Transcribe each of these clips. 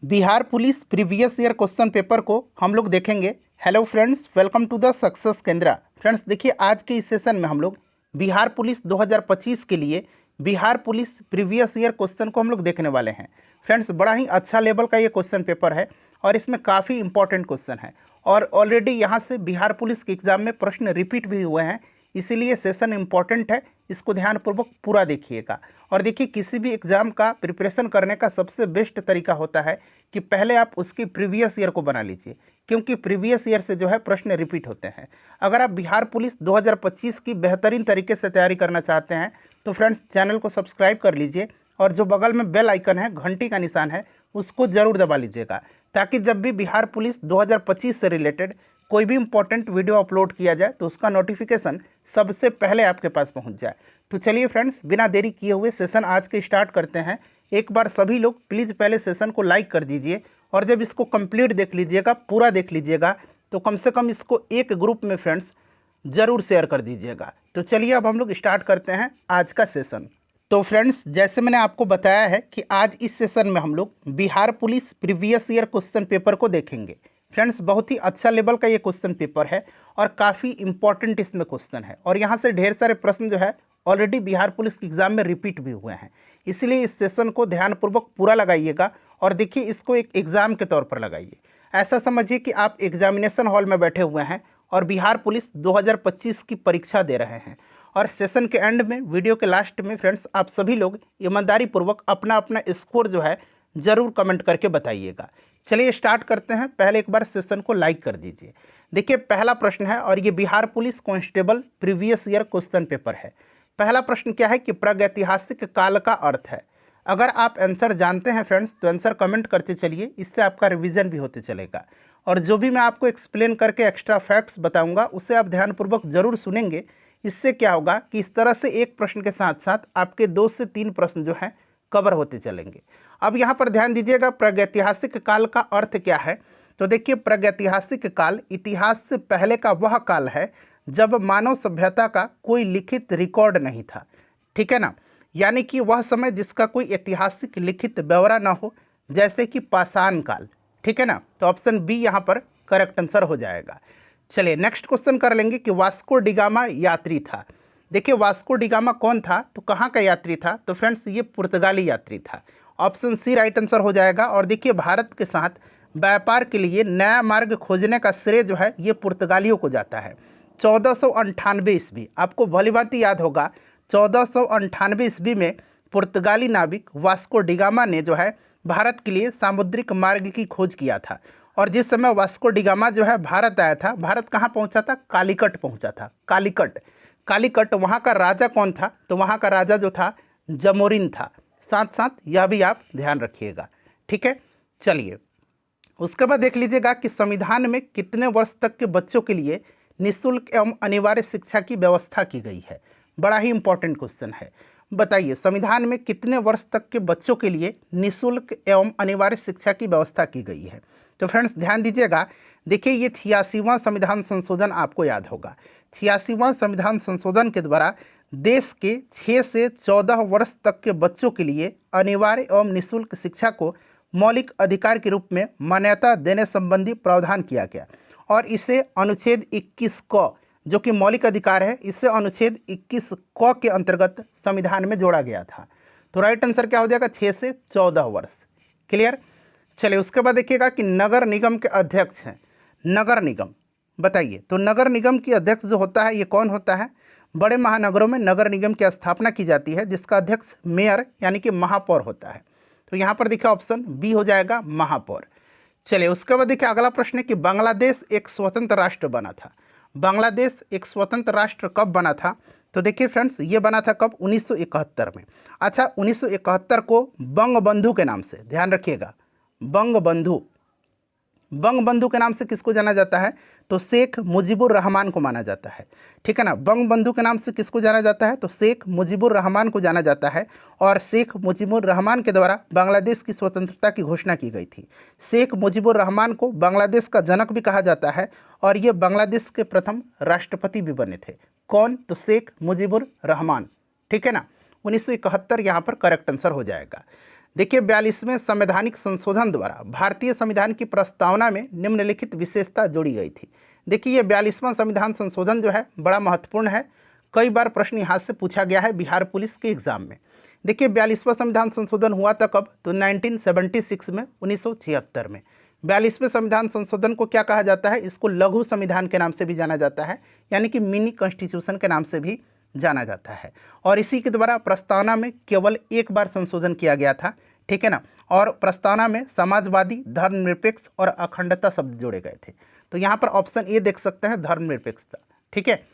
Bihar police previous year question paper को हम लोग देखेंगे। Hello friends, welcome to the success Kendra. Friends देखिए, आज के इस सेशन में हम लोग बिहार पुलिस 2025 के लिए Bihar police previous year question को हम लोग देखने वाले हैं। फ्रेंड्स बड़ा ही अच्छा लेवल का ये क्वेश्चन पेपर है और इसमें काफ़ी इंपॉर्टेंट क्वेश्चन है और ऑलरेडी यहाँ से बिहार पुलिस के एग्ज़ाम में प्रश्न रिपीट भी हुए हैं, इसीलिए सेशन इंपॉर्टेंट है। इसको ध्यानपूर्वक पूरा देखिएगा। और देखिए, किसी भी एग्ज़ाम का प्रिपरेशन करने का सबसे बेस्ट तरीका होता है कि पहले आप उसकी प्रीवियस ईयर को बना लीजिए, क्योंकि प्रीवियस ईयर से जो है प्रश्न रिपीट होते हैं। अगर आप बिहार पुलिस 2025 की बेहतरीन तरीके से तैयारी करना चाहते हैं तो फ्रेंड्स चैनल को सब्सक्राइब कर लीजिए और जो बगल में बेल आइकन है, घंटी का निशान है, उसको ज़रूर दबा लीजिएगा, ताकि जब भी बिहार पुलिस 2025 से रिलेटेड कोई भी इंपॉर्टेंट वीडियो अपलोड किया जाए तो उसका नोटिफिकेशन सबसे पहले आपके पास पहुंच जाए। तो चलिए फ्रेंड्स, बिना देरी किए हुए सेशन आज के स्टार्ट करते हैं। एक बार सभी लोग प्लीज़ पहले सेशन को लाइक कर दीजिए और जब इसको कंप्लीट देख लीजिएगा, पूरा देख लीजिएगा, तो कम से कम इसको एक ग्रुप में फ्रेंड्स ज़रूर शेयर कर दीजिएगा। तो चलिए अब हम लोग स्टार्ट करते हैं आज का सेशन। तो फ्रेंड्स, जैसे मैंने आपको बताया है कि आज इस सेशन में हम लोग Bihar police previous year question paper को देखेंगे। फ्रेंड्स बहुत ही अच्छा लेवल का ये क्वेश्चन पेपर है और काफ़ी इंपॉर्टेंट इसमें क्वेश्चन है और यहाँ से ढेर सारे प्रश्न जो है ऑलरेडी बिहार पुलिस के एग्ज़ाम में रिपीट भी हुए हैं। इसलिए इस सेशन को ध्यानपूर्वक पूरा लगाइएगा और देखिए, इसको एक एग्ज़ाम के तौर पर लगाइए। ऐसा समझिए कि आप एग्जामिनेशन हॉल में बैठे हुए हैं और बिहार पुलिस 2025 की परीक्षा दे रहे हैं और सेशन के एंड में, वीडियो के लास्ट में फ्रेंड्स आप सभी लोग ईमानदारी पूर्वक अपना अपना स्कोर जो है ज़रूर कमेंट करके बताइएगा। चलिए स्टार्ट करते हैं। पहले एक बार सेशन को लाइक कर दीजिए। देखिए, पहला प्रश्न है और ये Bihar police constable previous year question paper है। पहला प्रश्न क्या है कि प्रागैतिहासिक काल का अर्थ है। अगर आप आंसर जानते हैं फ्रेंड्स तो आंसर कमेंट करते चलिए, इससे आपका रिवीजन भी होते चलेगा। और जो भी मैं आपको एक्सप्लेन करके एक्स्ट्रा फैक्ट्स बताऊंगा उसे आप ध्यानपूर्वक ज़रूर सुनेंगे। इससे क्या होगा कि इस तरह से एक प्रश्न के साथ साथ आपके 2 से 3 प्रश्न जो हैं कवर होते चलेंगे। अब यहाँ पर ध्यान दीजिएगा, प्रागैतिहासिक काल का अर्थ क्या है। तो देखिए, प्रागैतिहासिक काल इतिहास से पहले का वह काल है जब मानव सभ्यता का कोई लिखित रिकॉर्ड नहीं था। ठीक है ना, यानी कि वह समय जिसका कोई ऐतिहासिक लिखित ब्यौरा ना हो, जैसे कि पाषाण काल। ठीक है ना, तो ऑप्शन बी यहाँ पर करेक्ट आंसर हो जाएगा। चलिए नेक्स्ट क्वेश्चन कर लेंगे कि वास्को डिगामा यात्री था। देखिए, वास्को डिगामा कौन था, तो कहाँ का यात्री था, तो फ्रेंड्स ये पुर्तगाली यात्री था। ऑप्शन सी राइट आंसर हो जाएगा। और देखिए, भारत के साथ व्यापार के लिए नया मार्ग खोजने का श्रेय जो है ये पुर्तगालियों को जाता है। 1498 ईस्वी, आपको भली भांति याद होगा, 1498 ईस्वी में पुर्तगाली नाविक वास्को डिगामा ने जो है भारत के लिए सामुद्रिक मार्ग की खोज किया था। और जिस समय वास्को डिगामा जो है भारत आया था, भारत कहाँ पहुँचा था, कालीकट पहुँचा था। कालीकट, कालीकट वहाँ का राजा कौन था, तो वहाँ का राजा जो था जमोरिन था। साथ साथ यह भी आप ध्यान रखिएगा। ठीक है, चलिए उसके बाद देख लीजिएगा कि संविधान में कितने वर्ष तक के बच्चों के लिए निःशुल्क एवं अनिवार्य शिक्षा की व्यवस्था की गई है। बड़ा ही इंपॉर्टेंट क्वेश्चन है। बताइए, संविधान में कितने वर्ष तक के बच्चों के लिए निःशुल्क एवं अनिवार्य शिक्षा की व्यवस्था की गई है। तो फ्रेंड्स ध्यान दीजिएगा, देखिए ये 86वां संविधान संशोधन आपको याद होगा। 86वां संविधान संशोधन के द्वारा देश के 6 से 14 वर्ष तक के बच्चों के लिए अनिवार्य एवं निःशुल्क शिक्षा को मौलिक अधिकार के रूप में मान्यता देने संबंधी प्रावधान किया गया और इसे अनुच्छेद 21 क, जो कि मौलिक अधिकार है, इसे अनुच्छेद 21 क के अंतर्गत संविधान में जोड़ा गया था। तो राइट आंसर क्या हो जाएगा, 6 से 14 वर्ष। क्लियर। चलिए उसके बाद देखिएगा कि नगर निगम के अध्यक्ष हैं। नगर निगम बताइए, तो नगर निगम की अध्यक्ष जो होता है ये कौन होता है। बड़े महानगरों में नगर निगम की स्थापना की जाती है जिसका अध्यक्ष मेयर यानी कि महापौर होता है। तो यहाँ पर देखिए ऑप्शन बी हो जाएगा, महापौर। चलिए उसके बाद देखिए अगला प्रश्न है कि बांग्लादेश एक स्वतंत्र राष्ट्र बना था। बांग्लादेश एक स्वतंत्र राष्ट्र कब बना था, तो देखिए फ्रेंड्स ये बना था कब, 1971 में। अच्छा, 1971 को बंगबंधु के नाम से, ध्यान रखिएगा, बंगबंधु, बंगबंधु के नाम से किसको जाना जाता है, तो शेख मुजीबुर रहमान को माना जाता है। ठीक है ना, बंगबंधु के नाम से किसको जाना जाता है, तो शेख मुजीबुर रहमान को जाना जाता है। और शेख मुजीबुर रहमान के द्वारा बांग्लादेश की स्वतंत्रता की घोषणा की गई थी। शेख मुजीबुर रहमान को बांग्लादेश का जनक भी कहा जाता है और ये बांग्लादेश के प्रथम राष्ट्रपति भी बने थे। कौन, तो शेख मुजीबुर रहमान। ठीक है ना, 1971 यहाँ पर करेक्ट आंसर हो जाएगा। देखिए 42वें संवैधानिक संशोधन द्वारा भारतीय संविधान की प्रस्तावना में निम्नलिखित विशेषता जोड़ी गई थी। देखिए ये 42वां संविधान संशोधन जो है बड़ा महत्वपूर्ण है, कई बार प्रश्न यहाँ से पूछा गया है बिहार पुलिस के एग्जाम में। देखिए 42वां संविधान संशोधन हुआ था कब, तो 1976 में, 1976 में। 42वें संविधान संशोधन को क्या कहा जाता है, इसको लघु संविधान के नाम से भी जाना जाता है, यानी कि मिनी कॉन्स्टिट्यूशन के नाम से भी जाना जाता है। और इसी के द्वारा प्रस्तावना में केवल एक बार संशोधन किया गया था, ठीक है ना। और प्रस्तावना में समाजवादी, धर्मनिरपेक्ष और अखंडता शब्द जोड़े गए थे। तो यहाँ पर ऑप्शन ए देख सकते हैं, धर्मनिरपेक्षता, ठीक है।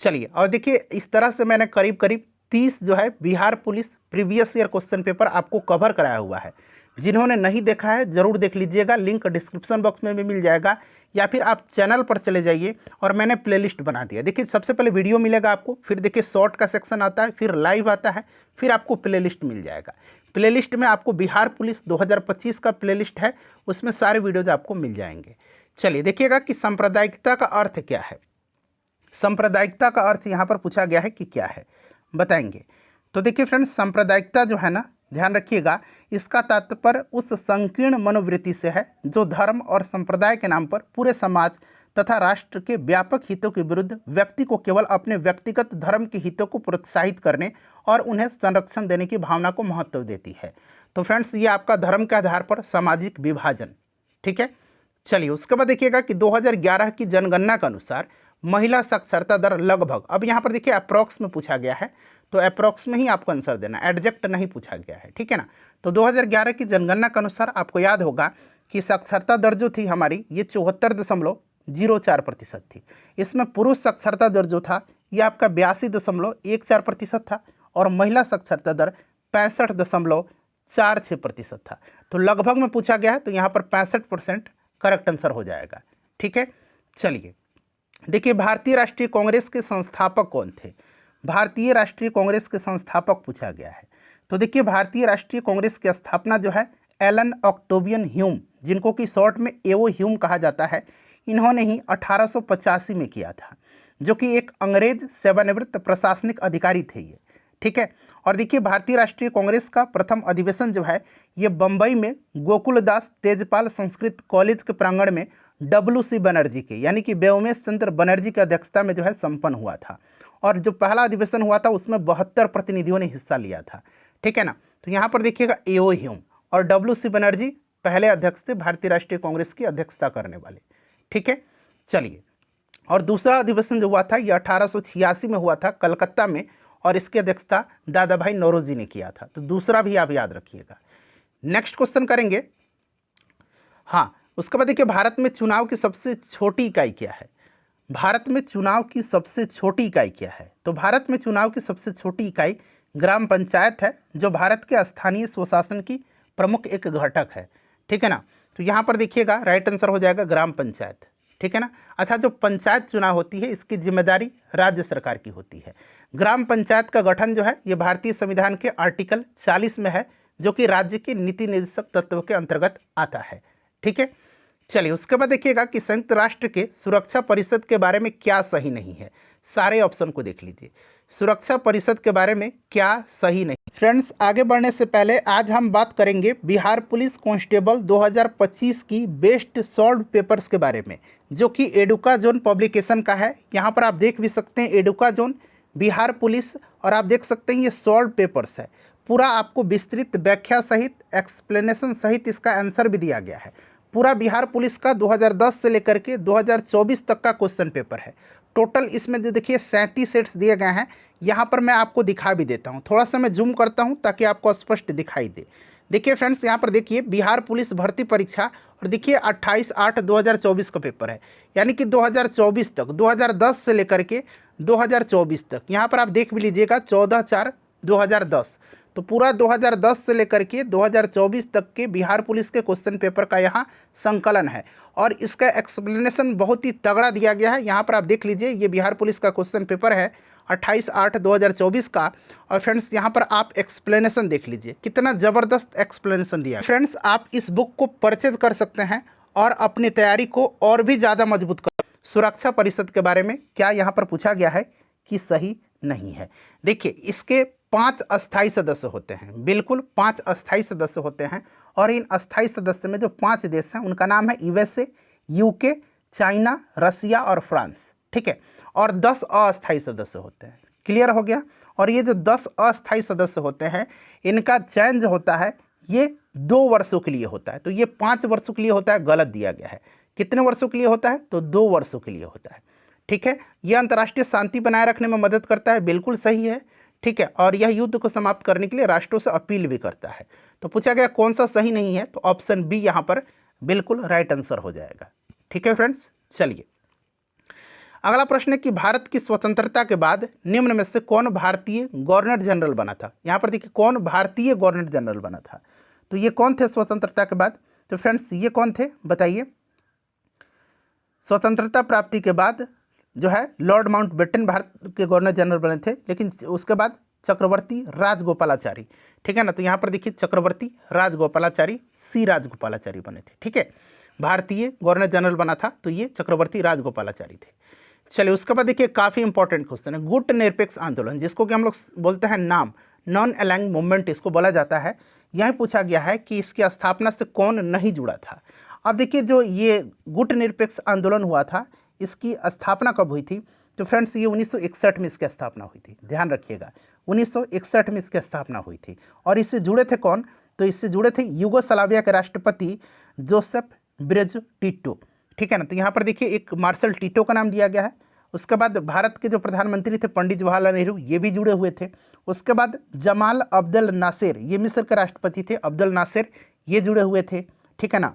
चलिए, और देखिए इस तरह से मैंने करीब करीब 30 जो है Bihar police previous year question paper आपको कवर कराया हुआ है। जिन्होंने नहीं देखा है ज़रूर देख लीजिएगा, लिंक डिस्क्रिप्शन बॉक्स में भी मिल जाएगा, या फिर आप चैनल पर चले जाइए और मैंने प्लेलिस्ट बना दिया। देखिए सबसे पहले वीडियो मिलेगा आपको, फिर देखिए शॉर्ट का सेक्शन आता है, फिर लाइव आता है, फिर आपको प्लेलिस्ट मिल जाएगा। प्लेलिस्ट में आपको बिहार पुलिस 2025 का प्लेलिस्ट है, उसमें सारे वीडियोज आपको मिल जाएंगे। चलिए देखिएगा कि सांप्रदायिकता का अर्थ क्या है। सांप्रदायिकता का अर्थ यहाँ पर पूछा गया है कि क्या है, बताएंगे। तो देखिए फ्रेंड्स, सांप्रदायिकता जो है ना, ध्यान रखिएगा, इसका तात्पर्य उस संकीर्ण मनोवृत्ति से है जो धर्म और संप्रदाय के नाम पर पूरे समाज तथा राष्ट्र के व्यापक हितों के विरुद्ध व्यक्ति को केवल अपने व्यक्तिगत धर्म के हितों को प्रोत्साहित करने और उन्हें संरक्षण देने की भावना को महत्व देती है। तो फ्रेंड्स ये आपका धर्म के आधार पर सामाजिक विभाजन, ठीक है। चलिए उसके बाद देखिएगा कि 2011 की जनगणना के अनुसार महिला साक्षरता दर लगभग, अब यहाँ पर देखिए अप्रॉक्स में पूछा गया है, तो अप्रॉक्स में ही आपको आंसर देना, एडजेक्ट नहीं पूछा गया है, ठीक है ना। तो 2011 की जनगणना के अनुसार आपको याद होगा कि साक्षरता दर जो थी हमारी, ये 74.04% थी। इसमें पुरुष साक्षरता दर जो था ये आपका 82.14% था, और महिला साक्षरता दर 65.46% था। तो लगभग में पूछा गया है, तो यहाँ पर 65% करेक्ट आंसर हो जाएगा, ठीक है। चलिए देखिए, भारतीय राष्ट्रीय कांग्रेस के संस्थापक कौन थे। भारतीय राष्ट्रीय कांग्रेस के संस्थापक पूछा गया है। तो देखिए भारतीय राष्ट्रीय कांग्रेस की स्थापना जो है एलन ऑक्टेवियन ह्यूम, जिनको कि शॉर्ट में एओ ह्यूम कहा जाता है, इन्होंने ही 1885 में किया था, जो कि एक अंग्रेज सेवानिवृत्त प्रशासनिक अधिकारी थे ये, ठीक है। और देखिए भारतीय राष्ट्रीय कांग्रेस का प्रथम अधिवेशन जो है ये बम्बई में गोकुलदास तेजपाल संस्कृत कॉलेज के प्रांगण में WC बनर्जी के, यानी कि व्योमेश चंद्र बनर्जी की अध्यक्षता में जो है संपन्न हुआ था। और जो पहला अधिवेशन हुआ था उसमें 72 प्रतिनिधियों ने हिस्सा लिया था, ठीक है ना। तो यहाँ पर देखिएगा एओ ह्यूम और WC बनर्जी पहले अध्यक्ष थे भारतीय राष्ट्रीय कांग्रेस की अध्यक्षता करने वाले, ठीक है। चलिए, और दूसरा अधिवेशन जो हुआ था ये 1886 में हुआ था कलकत्ता में, और इसकी अध्यक्षता दादा भाई नौरोजी ने किया था। तो दूसरा भी आप याद रखिएगा। नेक्स्ट क्वेश्चन करेंगे। हाँ, उसके बाद देखिए भारत में चुनाव की सबसे छोटी इकाई क्या है। भारत में चुनाव की सबसे छोटी इकाई क्या है। तो भारत में चुनाव की सबसे छोटी इकाई ग्राम पंचायत है, जो भारत के स्थानीय स्वशासन की प्रमुख एक घटक है, ठीक है ना। तो यहाँ पर देखिएगा राइट आंसर हो जाएगा ग्राम पंचायत, ठीक है ना। अच्छा, जो पंचायत चुनाव होती है इसकी जिम्मेदारी राज्य सरकार की होती है। ग्राम पंचायत का गठन जो है ये भारतीय संविधान के आर्टिकल 40 में है, जो कि राज्य के नीति निर्देशक तत्व के अंतर्गत आता है, ठीक है। चलिए उसके बाद देखिएगा कि संयुक्त राष्ट्र के सुरक्षा परिषद के बारे में क्या सही नहीं है। सारे ऑप्शन को देख लीजिए, सुरक्षा परिषद के बारे में क्या सही नहीं। फ्रेंड्स आगे बढ़ने से पहले आज हम बात करेंगे बिहार पुलिस कांस्टेबल 2025 की बेस्ट सॉल्व पेपर्स के बारे में, जो कि एडुका जोन पब्लिकेशन का है। यहाँ पर आप देख भी सकते हैं एडुका जोन बिहार पुलिस, और आप देख सकते हैं ये सॉल्व पेपर्स है। पूरा आपको विस्तृत व्याख्या सहित एक्सप्लेनेशन सहित इसका आंसर भी दिया गया है। पूरा बिहार पुलिस का 2010 से लेकर के 2024 तक का क्वेश्चन पेपर है। टोटल इसमें जो देखिए 37 सेट्स दिए गए हैं। यहाँ पर मैं आपको दिखा भी देता हूँ, थोड़ा सा मैं जूम करता हूँ ताकि आपको स्पष्ट दिखाई दे। देखिए फ्रेंड्स यहाँ पर देखिए बिहार पुलिस भर्ती परीक्षा, और देखिए 28/8/2024 का पेपर है, यानी कि 2024 तक, 2010 से लेकर के 2024 तक। यहाँ पर आप देख भी लीजिएगा 14/4/2010, तो पूरा 2010 से लेकर के 2024 तक के बिहार पुलिस के क्वेश्चन पेपर का यहाँ संकलन है, और इसका एक्सप्लेनेशन बहुत ही तगड़ा दिया गया है। यहाँ पर आप देख लीजिए ये बिहार पुलिस का क्वेश्चन पेपर है 28/8/2024 का। और फ्रेंड्स यहाँ पर आप एक्सप्लेनेशन देख लीजिए, कितना ज़बरदस्त एक्सप्लेनेशन दिया है। फ्रेंड्स आप इस बुक को परचेज कर सकते हैं और अपनी तैयारी को और भी ज़्यादा मजबूत कर। सुरक्षा परिषद के बारे में क्या यहाँ पर पूछा गया है कि सही नहीं है। देखिए इसके 5 अस्थाई सदस्य होते हैं, बिल्कुल 5 अस्थाई सदस्य होते हैं। और इन अस्थाई सदस्य में जो 5 देश हैं उनका नाम है यूएसए, यूके, चाइना, रसिया और फ्रांस, ठीक है। और 10 अस्थाई सदस्य होते हैं। क्लियर हो गया। और ये जो 10 अस्थाई सदस्य होते हैं इनका चयन जो होता है ये 2 वर्षों के लिए होता है। तो ये 5 वर्षों के लिए होता है, गलत दिया गया है। कितने वर्षों के लिए होता है? तो 2 वर्षों के लिए होता है, ठीक है। यह अंतर्राष्ट्रीय शांति बनाए रखने में मदद करता है, बिल्कुल सही है, ठीक है। और यह युद्ध को समाप्त करने के लिए राष्ट्रों से अपील भी करता है। तो पूछा गया कौन सा सही नहीं है, तो ऑप्शन बी यहाँ पर बिल्कुल राइट आंसर हो जाएगा, ठीक है फ्रेंड्स। चलिए अगला प्रश्न है कि भारत की स्वतंत्रता के बाद निम्न में से कौन भारतीय गवर्नर जनरल बना था। यहाँ पर देखिए कौन भारतीय गवर्नर जनरल बना था, तो ये कौन थे स्वतंत्रता के बाद? तो फ्रेंड्स ये कौन थे बताइए? स्वतंत्रता प्राप्ति के बाद जो है लॉर्ड माउंटबेटन भारत के गवर्नर जनरल बने थे, लेकिन उसके बाद चक्रवर्ती राजगोपालाचारी, ठीक है ना। तो यहाँ पर देखिए चक्रवर्ती राजगोपालाचारी, सी राजगोपालाचारी बने थे, ठीक है। भारतीय गवर्नर जनरल बना था तो ये चक्रवर्ती राजगोपालाचारी थे। चलिए उसके बाद देखिए काफ़ी इंपॉर्टेंट क्वेश्चन है, गुट निरपेक्ष आंदोलन, जिसको कि हम लोग बोलते हैं नाम, नॉन अलाइंग मूवमेंट इसको बोला जाता है। यहीं पूछा गया है कि इसकी स्थापना से कौन नहीं जुड़ा था। अब देखिए जो ये गुट निरपेक्ष आंदोलन हुआ था इसकी स्थापना कब हुई थी? तो फ्रेंड्स ये 1961 में इसकी स्थापना हुई थी, ध्यान रखिएगा 1961 में इसकी स्थापना हुई थी। और इससे जुड़े थे कौन? तो इससे जुड़े थे युगोस्लाविया के राष्ट्रपति जोसेफ ब्रेज टिटो, ठीक है ना। तो यहाँ पर देखिए एक मार्शल टिटो का नाम दिया गया है। उसके बाद भारत के जो प्रधानमंत्री थे पंडित जवाहरलाल नेहरू, ये भी जुड़े हुए थे। उसके बाद जमाल अब्दुल नासिर, ये मिस्र के राष्ट्रपति थे, अब्दुल नासिर, ये जुड़े हुए थे, ठीक है ना।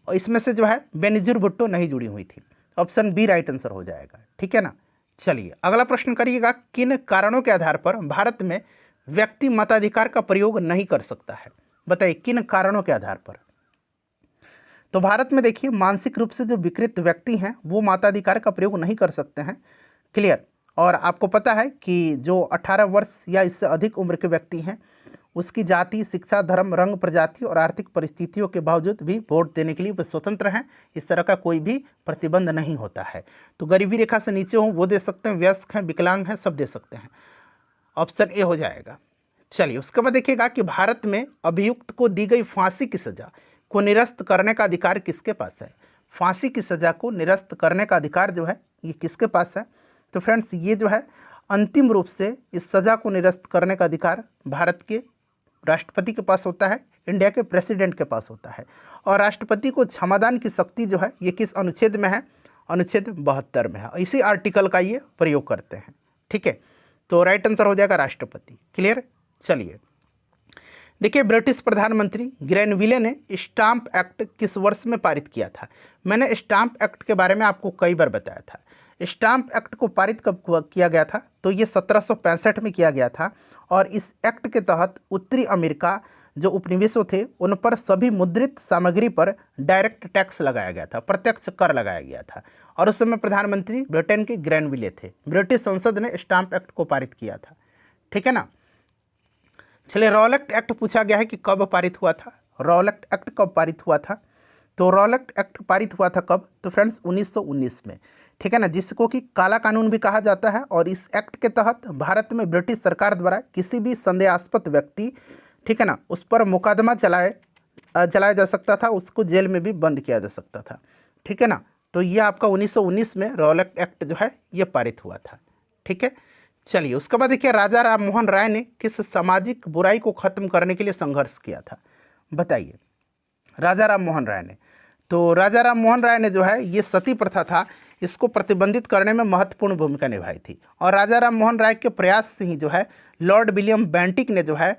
और इसमें से जो है बेनजीर भुट्टो नहीं जुड़ी हुई थी। ऑप्शन बी राइट आंसर हो जाएगा, ठीक है ना। चलिए अगला प्रश्न करिएगा, किन कारणों के आधार पर भारत में व्यक्ति मताधिकार का प्रयोग नहीं कर सकता है? बताइए किन कारणों के आधार पर? तो भारत में देखिए मानसिक रूप से जो विकृत व्यक्ति हैं वो मताधिकार का प्रयोग नहीं कर सकते हैं, क्लियर। और आपको पता है कि जो 18 वर्ष या इससे अधिक उम्र के व्यक्ति हैं उसकी जाति, शिक्षा, धर्म, रंग, प्रजाति और आर्थिक परिस्थितियों के बावजूद भी वोट देने के लिए वे स्वतंत्र हैं। इस तरह का कोई भी प्रतिबंध नहीं होता है। तो गरीबी रेखा से नीचे हो वो दे सकते हैं, वयस्क हैं, विकलांग हैं, सब दे सकते हैं। ऑप्शन ए हो जाएगा। चलिए उसके बाद देखिएगा कि भारत में अभियुक्त को दी गई फांसी की सज़ा को निरस्त करने का अधिकार किसके पास है? फांसी की सज़ा को निरस्त करने का अधिकार जो है ये किसके पास है? तो फ्रेंड्स ये जो है अंतिम रूप से इस सज़ा को निरस्त करने का अधिकार भारत के राष्ट्रपति के पास होता है, इंडिया के प्रेसिडेंट के पास होता है। और राष्ट्रपति को क्षमादान की शक्ति जो है ये किस अनुच्छेद में है? अनुच्छेद 72 में है। इसी आर्टिकल का ये प्रयोग करते हैं, ठीक है। तो राइट आंसर हो जाएगा राष्ट्रपति, क्लियर। चलिए देखिए ब्रिटिश प्रधानमंत्री ग्रैनविले ने स्टाम्प एक्ट किस वर्ष में पारित किया था? मैंने स्टाम्प एक्ट के बारे में आपको कई बार बताया था। स्टाम्प एक्ट को पारित कब किया गया था? तो ये 1765 में किया गया था। और इस एक्ट के तहत उत्तरी अमेरिका जो उपनिवेशों थे उन पर सभी मुद्रित सामग्री पर डायरेक्ट टैक्स लगाया गया था, प्रत्यक्ष कर लगाया गया था। और उस समय प्रधानमंत्री ब्रिटेन के ग्रैनविले थे। ब्रिटिश संसद ने स्टाम्प एक्ट को पारित किया था, ठीक है ना। चलिए रॉलेट एक्ट पूछा गया है कि कब पारित हुआ था? रॉलेट एक्ट कब पारित हुआ था? तो रॉलेट एक्ट पारित हुआ था कब? तो फ्रेंड्स 1919 में, ठीक है ना, जिसको कि काला कानून भी कहा जाता है। और इस एक्ट के तहत भारत में ब्रिटिश सरकार द्वारा किसी भी संदेहास्पद व्यक्ति, ठीक है ना, उस पर मुकदमा चलाया जा सकता था, उसको जेल में भी बंद किया जा सकता था, ठीक है ना। तो ये आपका 1919 में रॉलेट एक्ट जो है ये पारित हुआ था, ठीक है। चलिए उसके बाद देखिए राजा राम मोहन राय ने किस सामाजिक बुराई को खत्म करने के लिए संघर्ष किया था? बताइए। राजा राम मोहन राय ने, तो राजा राम मोहन राय ने जो है ये सती प्रथा था इसको प्रतिबंधित करने में महत्वपूर्ण भूमिका निभाई थी। और राजा राम मोहन राय के प्रयास से ही जो है लॉर्ड विलियम बेंटिक ने जो है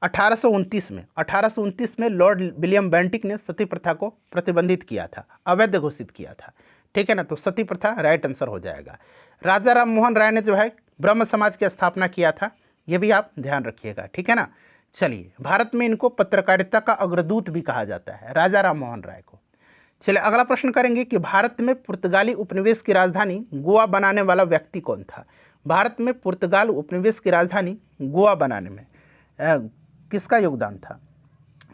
1829 में लॉर्ड विलियम बेंटिक ने सती प्रथा को प्रतिबंधित किया था, अवैध घोषित किया था, ठीक है ना। तो सती प्रथा राइट आंसर हो जाएगा। राजा राम मोहन राय ने जो है ब्रह्म समाज की स्थापना किया था, ये भी आप ध्यान रखिएगा, ठीक है ना। चलिए भारत में इनको पत्रकारिता का अग्रदूत भी कहा जाता है, राजा राम मोहन राय को। चलिए अगला प्रश्न करेंगे कि भारत में पुर्तगाली उपनिवेश की राजधानी गोवा बनाने वाला व्यक्ति कौन था? भारत में पुर्तगाल उपनिवेश की राजधानी गोवा बनाने में किसका योगदान था?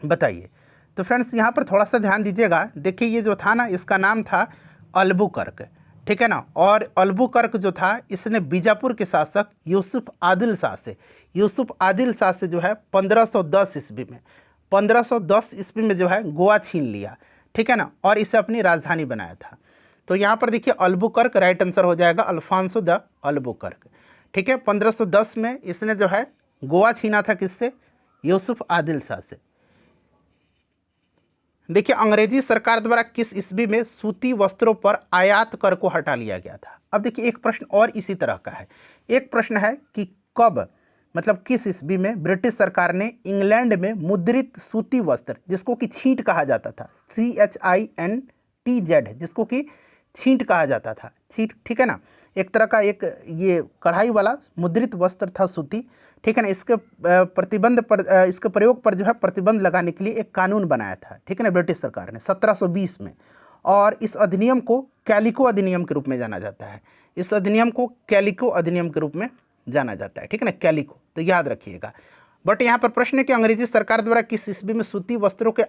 बताइए। तो फ्रेंड्स यहाँ पर थोड़ा सा ध्यान दीजिएगा। देखिए ये जो था ना इसका नाम था अल्बुकर्क, ठीक है ना। और अल्बुकर्क जो था इसने बीजापुर के शासक यूसुफ आदिल शाह से जो है 1510 ईस्वी में 1510 ईस्वी में जो है गोवा छीन लिया, ठीक है ना, और इसे अपनी राजधानी बनाया था। तो यहाँ पर देखिए अल्बुकर्क राइट आंसर हो जाएगा, अल्फांसो द अल्बुकर्क, ठीक है। 1510 में इसने जो है गोवा छीना था किससे? यूसुफ आदिल शाह से। देखिए अंग्रेजी सरकार द्वारा किस ईस्वी में सूती वस्त्रों पर आयात कर को हटा लिया गया था? अब देखिए एक प्रश्न और इसी तरह का है। एक प्रश्न है कि कब, मतलब किस ईस्वी में ब्रिटिश सरकार ने इंग्लैंड में मुद्रित सूती वस्त्र, जिसको कि छींट कहा जाता था, CHINTZ, जिसको कि छींट कहा जाता था, छींट, ठीक है ना, एक तरह का एक ये कढ़ाई वाला मुद्रित वस्त्र था सूती, ठीक है ना। इसके प्रतिबंध पर, इसके प्रयोग पर जो है प्रतिबंध लगाने के लिए एक कानून बनाया था, ठीक है ना, ब्रिटिश सरकार ने 1720 में। और इस अधिनियम को कैलिको अधिनियम के रूप में जाना जाता है, इस अधिनियम को कैलिको अधिनियम के रूप में जाना जाता है, ठीक है ना, कैलिको, तो याद रखिएगा। बट यहाँ पर प्रश्न है कि अंग्रेजी सरकार द्वारा किस ईस्वी में सूती वस्त्रों के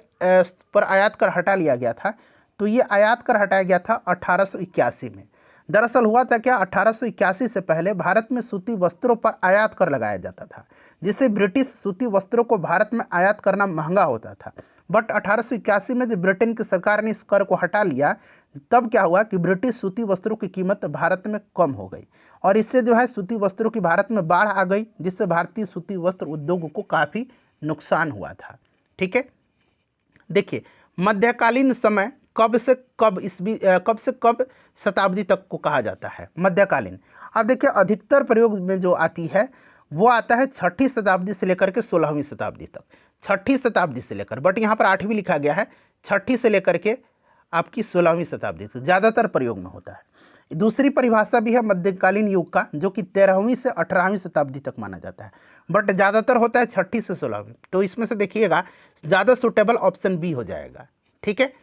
पर आयात कर हटा लिया गया था? तो ये आयात कर हटाया गया था 1881 में। दरअसल हुआ था क्या, 1881 से पहले भारत में सूती वस्त्रों पर आयात कर लगाया जाता था, जिससे ब्रिटिश सूती वस्त्रों को भारत में आयात करना महंगा होता था। बट 1881 में जब ब्रिटेन की सरकार ने इस कर को हटा लिया, तब क्या हुआ कि ब्रिटिश सूती वस्त्रों की कीमत भारत में कम हो गई, और इससे जो है सूती वस्त्रों की भारत में बाढ़ आ गई, जिससे भारतीय सूती वस्त्र उद्योग को काफ़ी नुकसान हुआ था, ठीक है। देखिए मध्यकालीन समय कब से कब शताब्दी तक को कहा जाता है? मध्यकालीन। अब देखिए अधिकतर प्रयोग में जो आती है वो आता है 6ठी शताब्दी से लेकर के 16वीं शताब्दी तक, 6ठी शताब्दी से लेकर, बट यहाँ पर 8वीं लिखा गया है, 6ठी से लेकर के आपकी 16वीं शताब्दी तक ज़्यादातर प्रयोग में होता है। दूसरी परिभाषा भी है मध्यकालीन युग का, जो कि 13वीं से 18वीं शताब्दी तक माना जाता है, बट ज़्यादातर होता है 6ठी से 16वीं। तो इसमें से देखिएगा ज़्यादा सुटेबल ऑप्शन बी हो जाएगा, ठीक है।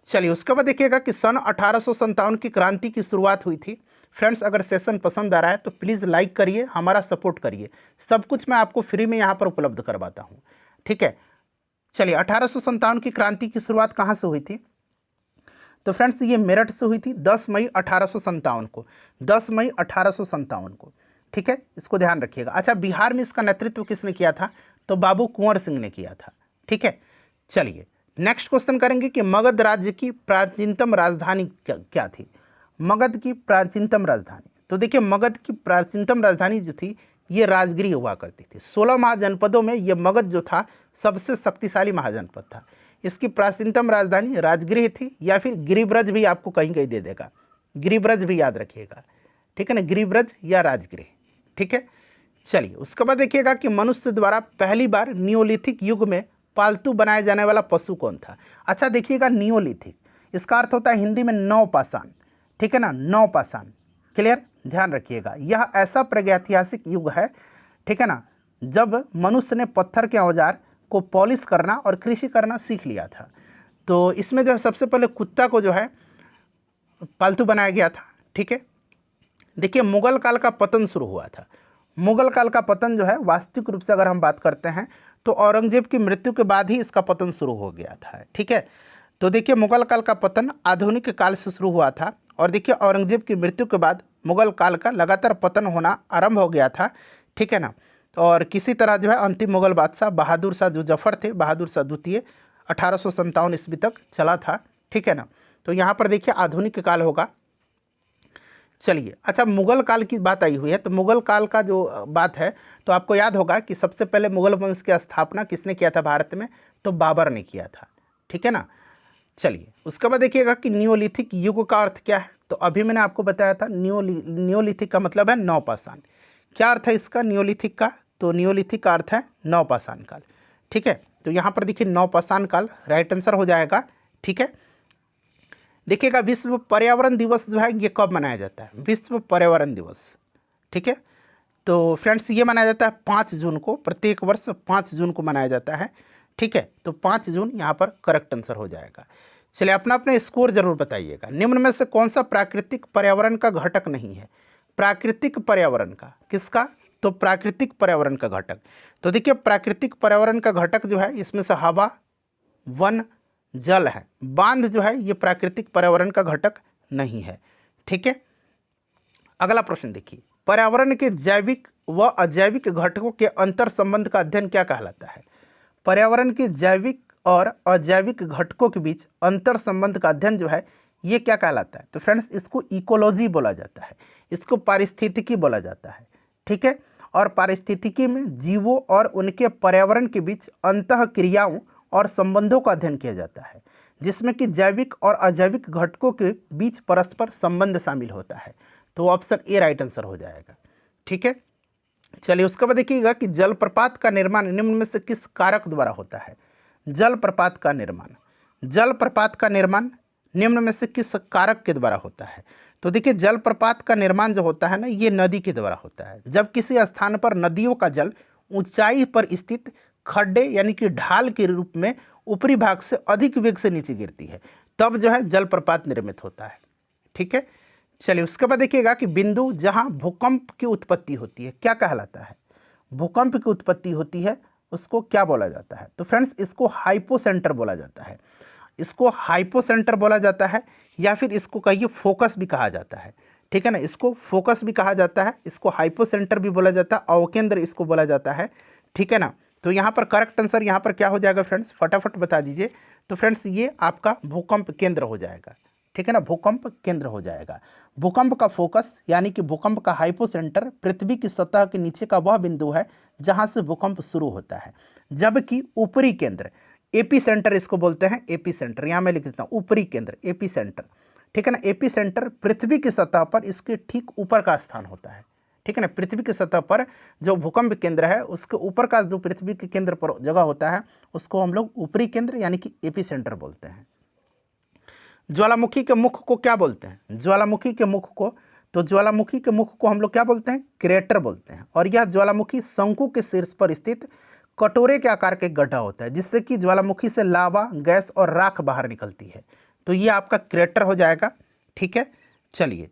चलिए उसके बाद देखिएगा कि सन 1857 की क्रांति की शुरुआत हुई थी। फ्रेंड्स अगर सेशन पसंद आ रहा है तो प्लीज़ लाइक करिए, हमारा सपोर्ट करिए, सब कुछ मैं आपको फ्री में यहाँ पर उपलब्ध करवाता हूँ, ठीक है। चलिए 1857 की क्रांति की शुरुआत कहाँ से हुई थी? तो फ्रेंड्स ये मेरठ से हुई थी 10 मई 1857 को, 10 मई 1857 को, ठीक है, इसको ध्यान रखिएगा। अच्छा बिहार में इसका नेतृत्व किसने किया था? तो बाबू कुंवर सिंह ने किया था, ठीक है। चलिए नेक्स्ट क्वेश्चन करेंगे कि मगध राज्य की प्राचीनतम राजधानी क्या थी? मगध की प्राचीनतम राजधानी, तो देखिए मगध की प्राचीनतम राजधानी जो थी ये राजगिरी हुआ करती थी। 16 महाजनपदों में ये मगध जो था सबसे शक्तिशाली महाजनपद था। इसकी प्राचीनतम राजधानी राजगिरी थी, या फिर गिरिब्रज भी आपको कहीं कहीं दे देगा, गिरिब्रज भी याद रखिएगा, ठीक है ना, गिरिब्रज या राजगिरी, ठीक है। चलिए उसके बाद देखिएगा कि मनुष्य द्वारा पहली बार नियोलिथिक युग में पालतू बनाया जाने वाला पशु कौन था? अच्छा देखिएगा नियोलिथिक, इसका अर्थ होता है हिंदी में नवपाषाण, ठीक है ना, नवपाषाण, क्लियर, ध्यान रखिएगा। यह ऐसा प्रागैतिहासिक युग है, ठीक है ना, जब मनुष्य ने पत्थर के औजार को पॉलिश करना और कृषि करना सीख लिया था। तो इसमें जो है सबसे पहले कुत्ता को जो है पालतू बनाया गया था, ठीक है। देखिए मुगल काल का पतन शुरू हुआ था। मुगल काल का पतन जो है वास्तविक रूप से अगर हम बात करते हैं तो औरंगजेब की मृत्यु के बाद ही इसका पतन शुरू हो गया था, ठीक है। तो देखिए मुगल काल का पतन आधुनिक काल से शुरू हुआ था, और देखिए औरंगजेब की मृत्यु के बाद मुगल काल का लगातार पतन होना आरंभ हो गया था, ठीक है ना। और किसी तरह जो है अंतिम मुगल बादशाह बहादुर शाह जो जफर थे, बहादुर शाह द्वितीय, 1857 ईस्वी तक चला था, ठीक है ना। तो यहाँ पर देखिए आधुनिक काल होगा। चलिए अच्छा मुगल काल की बात आई हुई है, तो मुगल काल का जो बात है तो आपको याद होगा कि सबसे पहले मुगल वंश की स्थापना किसने किया था भारत में? तो बाबर ने किया था, ठीक है ना। चलिए उसके बाद देखिएगा कि नियोलिथिक युग का अर्थ क्या है? तो अभी मैंने आपको बताया था नियोलिथिक का मतलब है नवपाषाण। क्या अर्थ है इसका नियोलिथिक का? तो नियोलिथिक का अर्थ है नवपाषाण काल, ठीक है। तो यहाँ पर देखिए नवपाषाण काल राइट आंसर हो जाएगा, ठीक है। देखिएगा विश्व पर्यावरण दिवस जो है ये कब मनाया जाता है? विश्व पर्यावरण दिवस, ठीक है। तो फ्रेंड्स ये मनाया जाता है 5 जून को, प्रत्येक वर्ष 5 जून को मनाया जाता है, ठीक है। तो 5 जून यहाँ पर करेक्ट आंसर हो जाएगा। चलिए अपना अपना स्कोर जरूर बताइएगा। निम्न में से कौन सा प्राकृतिक पर्यावरण का घटक नहीं है? प्राकृतिक पर्यावरण का, किसका? तो प्राकृतिक पर्यावरण का घटक। तो देखिए प्राकृतिक पर्यावरण का घटक जो है इसमें से हवा, वन, जल है। बांध जो है ये प्राकृतिक पर्यावरण का घटक नहीं है, ठीक है। अगला प्रश्न देखिए, पर्यावरण के जैविक व अजैविक घटकों के अंतर संबंध का अध्ययन क्या कहलाता है? पर्यावरण के जैविक और अजैविक घटकों के बीच अंतर संबंध का अध्ययन जो है ये क्या कहलाता है? तो फ्रेंड्स इसको इकोलॉजी बोला जाता है, इसको पारिस्थितिकी बोला जाता है। ठीक है, और पारिस्थितिकी में जीवों और उनके पर्यावरण के बीच अंतः क्रियाओं और संबंधों का अध्ययन किया जाता है, जिसमें कि जैविक और अजैविक घटकों के बीच परस्पर संबंध शामिल होता है। तो ऑप्शन ए राइट आंसर हो जाएगा। ठीक है, चलिए उसके बाद देखिएगा कि जलप्रपात का निर्माण निम्न में से किस कारक द्वारा होता है? जलप्रपात का निर्माण, जलप्रपात का निर्माण निम्न में से किस कारक के द्वारा होता है? तो देखिए जलप्रपात का निर्माण जो होता है ना, ये नदी के द्वारा होता है। जब किसी स्थान पर नदियों का जल ऊंचाई पर स्थित खड्डे यानी कि ढाल के रूप में ऊपरी भाग से अधिक वेग से नीचे गिरती है, तब जो है जलप्रपात निर्मित होता है। ठीक है, चलिए उसके बाद देखिएगा कि बिंदु जहां भूकंप की उत्पत्ति होती है क्या कहलाता है? भूकंप की उत्पत्ति होती है उसको क्या बोला जाता है? तो फ्रेंड्स इसको हाइपोसेंटर बोला जाता है, इसको हाइपोसेंटर बोला जाता है, या फिर इसको कहिए फोकस भी कहा जाता है। ठीक है ना, इसको फोकस भी कहा जाता है, इसको हाइपोसेंटर भी बोला जाता है, अवकेंद्र इसको बोला जाता है। ठीक है ना, तो यहाँ पर करेक्ट आंसर यहाँ पर क्या हो जाएगा फ्रेंड्स, फटाफट बता दीजिए। तो फ्रेंड्स ये आपका भूकंप केंद्र हो जाएगा। ठीक है ना, भूकंप केंद्र हो जाएगा। भूकंप का फोकस यानी कि भूकंप का हाइपोसेंटर पृथ्वी की सतह के नीचे का वह बिंदु है जहां से भूकंप शुरू होता है, जबकि ऊपरी केंद्र एपी सेंटर इसको बोलते हैं। एपी सेंटर यहाँ मैं लिख देता हूँ, ऊपरी केंद्र एपी सेंटर। ठीक है ना, एपी सेंटर पृथ्वी की सतह पर इसके ठीक ऊपर का स्थान होता है। ठीक है ना, पृथ्वी की सतह पर जो भूकंप केंद्र है उसके ऊपर का जो पृथ्वी के केंद्र पर जगह होता है उसको हम लोग ऊपरी केंद्र यानी कि एपी सेंटर बोलते हैं। ज्वालामुखी के मुख को क्या बोलते हैं? ज्वालामुखी के मुख को, तो ज्वालामुखी के मुख को हम लोग क्या बोलते हैं? क्रेटर बोलते हैं। और यह ज्वालामुखी शंकु के शीर्ष पर स्थित कटोरे के आकार के गड्ढा होता है, जिससे कि ज्वालामुखी से लावा, गैस और राख बाहर निकलती है। तो ये आपका क्रेटर हो जाएगा। ठीक है, चलिए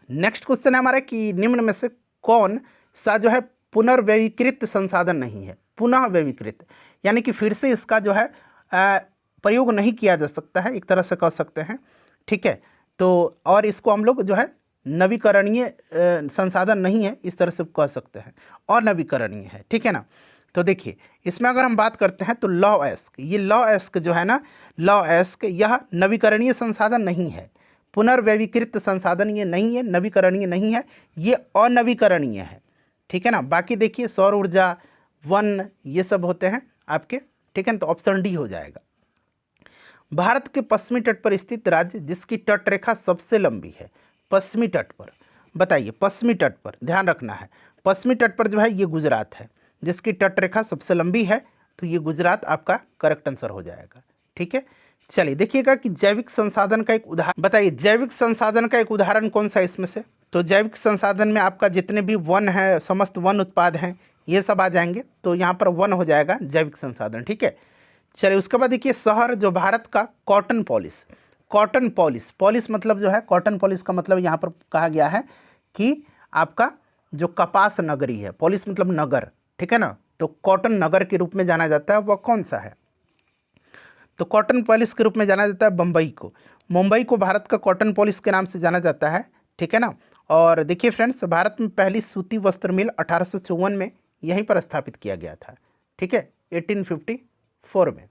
नेक्स्ट क्वेश्चन है हमारा कि निम्न में से कौन सा जो है पुनर्व्यवीकृत संसाधन नहीं है? पुनः व्यवीकृत यानी कि फिर से इसका जो है प्रयोग नहीं किया जा सकता है, एक तरह से कह सकते हैं। ठीक है, तो और इसको हम लोग जो है नवीकरणीय संसाधन नहीं है, इस तरह से कह सकते हैं, और नवीकरणीय है। ठीक है ना, तो देखिए इसमें अगर हम बात करते हैं तो लॉ एस्क, ये लॉ एस्क जो है ना, लॉ एस्क यह नवीकरणीय संसाधन नहीं है, पुनर्व्यवीकृत संसाधन ये नहीं है, नवीकरणीय नहीं है, ये अनवीकरणीय है। ठीक है ना, बाकी देखिए सौर ऊर्जा, वन, ये सब होते हैं आपके। ठीक है ना, तो ऑप्शन डी हो जाएगा। भारत के पश्चिमी तट पर स्थित राज्य जिसकी तट रेखा सबसे लंबी है, पश्चिमी तट पर बताइए, पश्चिमी तट पर ध्यान रखना है, पश्चिमी तट पर जो है ये गुजरात है, जिसकी तट रेखा सबसे लंबी है, तो ये गुजरात आपका करेक्ट आंसर हो जाएगा। ठीक है, चलिए देखिएगा कि जैविक संसाधन का एक उदाहरण बताइए, जैविक संसाधन का एक उदाहरण कौन सा है इसमें से? तो जैविक संसाधन में आपका जितने भी वन है, समस्त वन उत्पाद हैं, ये सब आ जाएंगे, तो यहाँ पर वन हो जाएगा जैविक संसाधन। ठीक है, चलिए उसके बाद देखिए शहर जो भारत का cotton polish, cotton polish, polish मतलब जो है कॉटन पॉलिश का मतलब यहाँ पर कहा गया है कि आपका जो कपास नगरी है, पॉलिश मतलब नगर। ठीक है ना, तो कॉटन नगर के रूप में जाना जाता है, वह कौन सा है? तो कॉटन पॉलिश के रूप में जाना जाता है बम्बई को, मुंबई को भारत का कॉटन पॉलिश के नाम से जाना जाता है। ठीक है ना, और देखिए फ्रेंड्स भारत में पहली सूती वस्त्र मिल 1854 में यहीं पर स्थापित किया गया था। ठीक है, 1854 में।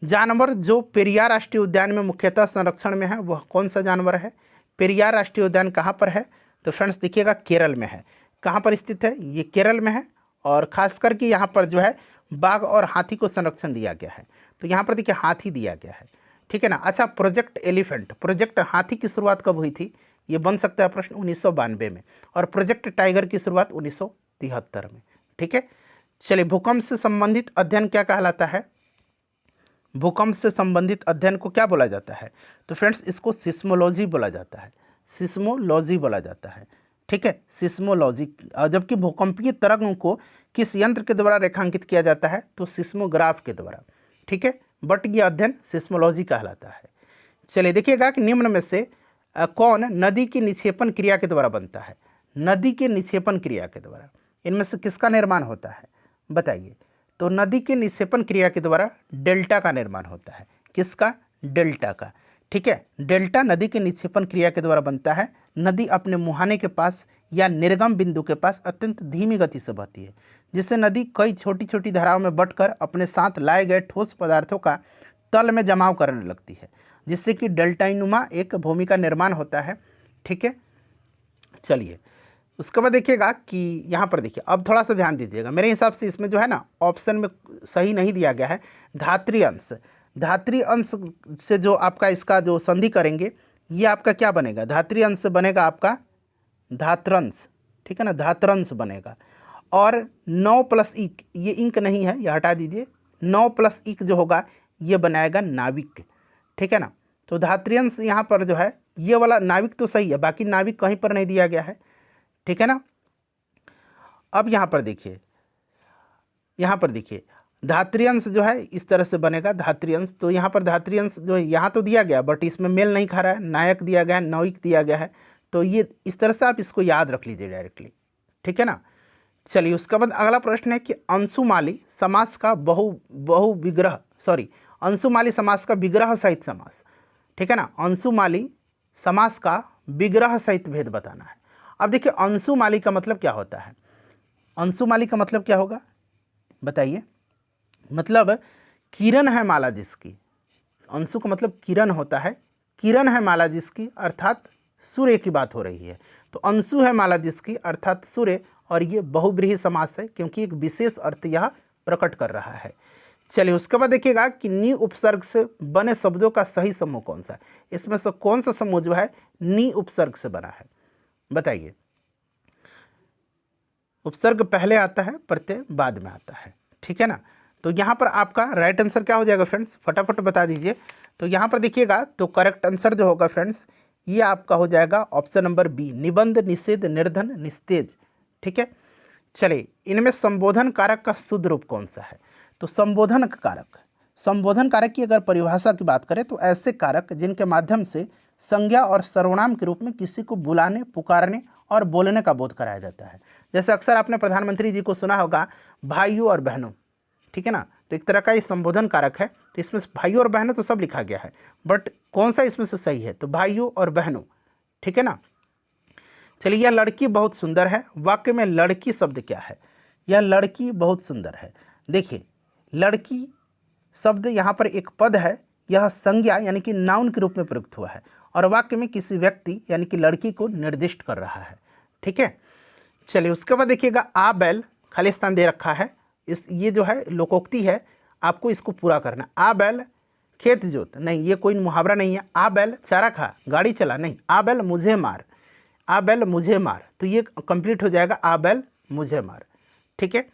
जानवर जो पेरियार राष्ट्रीय उद्यान में मुख्यतः संरक्षण में है वह कौन सा जानवर है? पेरियार राष्ट्रीय उद्यान कहाँ पर है? तो फ्रेंड्स देखिएगा केरल में है। कहाँ पर स्थित है? ये केरल में है, और खास करके यहाँ पर जो है बाघ और हाथी को संरक्षण दिया गया है। तो यहाँ पर देखिए हाथी दिया गया है। ठीक है ना, अच्छा प्रोजेक्ट एलिफेंट, प्रोजेक्ट हाथी की शुरुआत कब हुई थी? ये बन सकता है प्रश्न, 1992 में, और प्रोजेक्ट टाइगर की शुरुआत 1973 में। ठीक है, चलिए भूकंप से संबंधित अध्ययन क्या कहलाता है? भूकंप से संबंधित अध्ययन को क्या बोला जाता है? तो फ्रेंड्स इसको सिस्मोलॉजी बोला जाता है, सिस्मोलॉजी बोला जाता है। ठीक है, सिस्मोलॉजी। जबकि भूकंपीय तरंगों को किस यंत्र के द्वारा रेखांकित किया जाता है? तो सिस्मोग्राफ के द्वारा। ठीक है, बट ये अध्ययन सिस्मोलॉजी कहलाता है। चलिए देखिएगा कि निम्न में से कौन नदी की निक्षेपण क्रिया के द्वारा बनता है? नदी के निक्षेपण क्रिया के द्वारा इनमें से किसका निर्माण होता है बताइए? तो नदी के निक्षेपण क्रिया के द्वारा डेल्टा का निर्माण होता है। किसका? डेल्टा का। ठीक है, डेल्टा नदी के निक्षेपण क्रिया के द्वारा बनता है, नदी अपने मुहाने के पास या निर्गम बिंदु के पास अत्यंत धीमी गति से बहती है, जिससे नदी कई छोटी छोटी धाराओं में बंटकर अपने साथ लाए गए ठोस पदार्थों का तल में जमाव करने लगती है, जिससे कि डेल्टानुमा एक भूमि का निर्माण होता है। ठीक है, चलिए उसके बाद देखिएगा कि यहाँ पर देखिए, अब थोड़ा सा ध्यान दीजिएगा, मेरे हिसाब से इसमें जो है ना ऑप्शन में सही नहीं दिया गया है। धात्री अंश, धात्री अंश से जो आपका इसका जो संधि करेंगे ये आपका क्या बनेगा, धात्री अंश से बनेगा आपका धात्रंश। ठीक है ना, धात्रंश बनेगा। और 9 प्लस इक, ये इंक नहीं है, ये हटा दीजिए, 9 प्लस इक जो होगा ये बनाएगा नाविक। ठीक है ना, तो धात्रियंश यहाँ पर जो है ये वाला नाविक तो सही है, बाकी नाविक कहीं पर नहीं दिया गया है। ठीक है ना, अब यहाँ पर देखिए, यहाँ पर देखिए धात्रियंश जो है इस तरह से बनेगा धात्रियंश। तो यहाँ पर धात्रियंश जो है यहाँ तो दिया गया बट इसमें मेल नहीं खा रहा है, नायक दिया गया है, नौइक दिया गया है, तो ये इस तरह से आप इसको याद रख लीजिए डायरेक्टली। ठीक है ना, चलिए उसके बाद अगला प्रश्न है कि अंशुमाली समास का बहुविग्रह अंशुमाली समास का विग्रह सहित समास। ठीक है ना, अंशुमाली समास का विग्रह सहित भेद बताना है। अब देखिए अंशुमाली का मतलब क्या होता है, अंशुमाली का मतलब क्या होगा बताइए, मतलब किरण है माला जिसकी, अंशु का मतलब किरण होता है, किरण है माला जिसकी अर्थात सूर्य की बात हो रही है, तो अंशु है माला जिसकी अर्थात सूर्य, और ये बहुव्रीहि समास है क्योंकि एक विशेष अर्थ यह प्रकट कर रहा है। चलिए उसके बाद देखिएगा कि नी उपसर्ग से बने शब्दों का सही समूह कौन सा है, इसमें से कौन सा समूह जो है नी उपसर्ग से बना है बताइए। उपसर्ग पहले आता है, प्रत्यय बाद में आता है। ठीक है ना, तो यहाँ पर आपका राइट आंसर क्या हो जाएगा फ्रेंड्स, फटाफट बता दीजिए। तो यहाँ पर देखिएगा तो करेक्ट आंसर जो होगा फ्रेंड्स ये आपका हो जाएगा ऑप्शन नंबर बी, निबंध, निषेध, निर्धन, निस्तेज। ठीक है, चलिए इनमें संबोधन कारक का शुद्ध रूप कौन सा है, तो संबोधन कारक, संबोधन कारक की अगर परिभाषा की बात करें तो ऐसे कारक जिनके माध्यम से संज्ञा और सर्वनाम के रूप में किसी को बुलाने, पुकारने और बोलने का बोध कराया जाता है। जैसे अक्सर आपने प्रधानमंत्री जी को सुना होगा भाइयों और बहनों। ठीक है ना, तो एक तरह का ये संबोधन कारक है, तो इसमें भाइयों और बहनों तो सब लिखा गया है, बट कौन सा इसमें से सही है, तो भाइयों और बहनों। ठीक है ना, चलिए यह लड़की बहुत सुंदर है, वाक्य में लड़की शब्द क्या है, यह लड़की बहुत सुंदर है। देखिए लड़की शब्द यहाँ पर एक पद है, यह संज्ञा यानी कि नाउन के रूप में प्रयुक्त हुआ है, और वाक्य में किसी व्यक्ति यानी कि लड़की को निर्दिष्ट कर रहा है। ठीक है, चलिए उसके बाद देखिएगा आ बैल, खाली स्थान दे रखा है, इस ये जो है लोकोक्ति है, आपको इसको पूरा करना। आ बैल खेत जोत, नहीं ये कोई मुहावरा नहीं है। आ बैल चारा खा, गाड़ी चला, नहीं। आ बैल मुझे मार, आ बैल मुझे मार, तो ये कंप्लीट हो जाएगा आ बैल मुझे मार। ठीक है,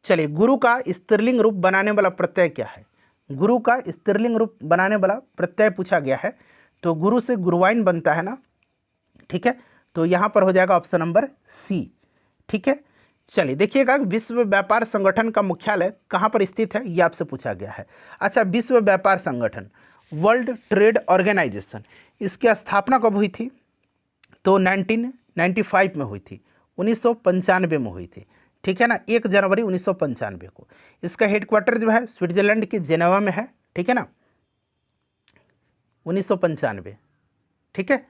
चलिए गुरु का स्त्रीलिंग रूप बनाने वाला प्रत्यय क्या है, गुरु का स्त्रीलिंग रूप बनाने वाला प्रत्यय पूछा गया है, तो गुरु से गुरुवाइन बनता है ना। ठीक है, तो यहाँ पर हो जाएगा ऑप्शन नंबर सी। ठीक है, चलिए देखिएगा विश्व व्यापार संगठन का मुख्यालय कहाँ पर स्थित है, ये आपसे पूछा गया है। अच्छा, विश्व व्यापार संगठन, वर्ल्ड ट्रेड ऑर्गेनाइजेशन, इसकी स्थापना कब हुई थी, तो 1995 में हुई थी, 1995 में हुई थी। ठीक है ना, 1 जनवरी 1995 को। इसका हेडक्वार्टर जो है स्विट्जरलैंड के जेनेवा में है। ठीक है ना, 1995। ठीक है,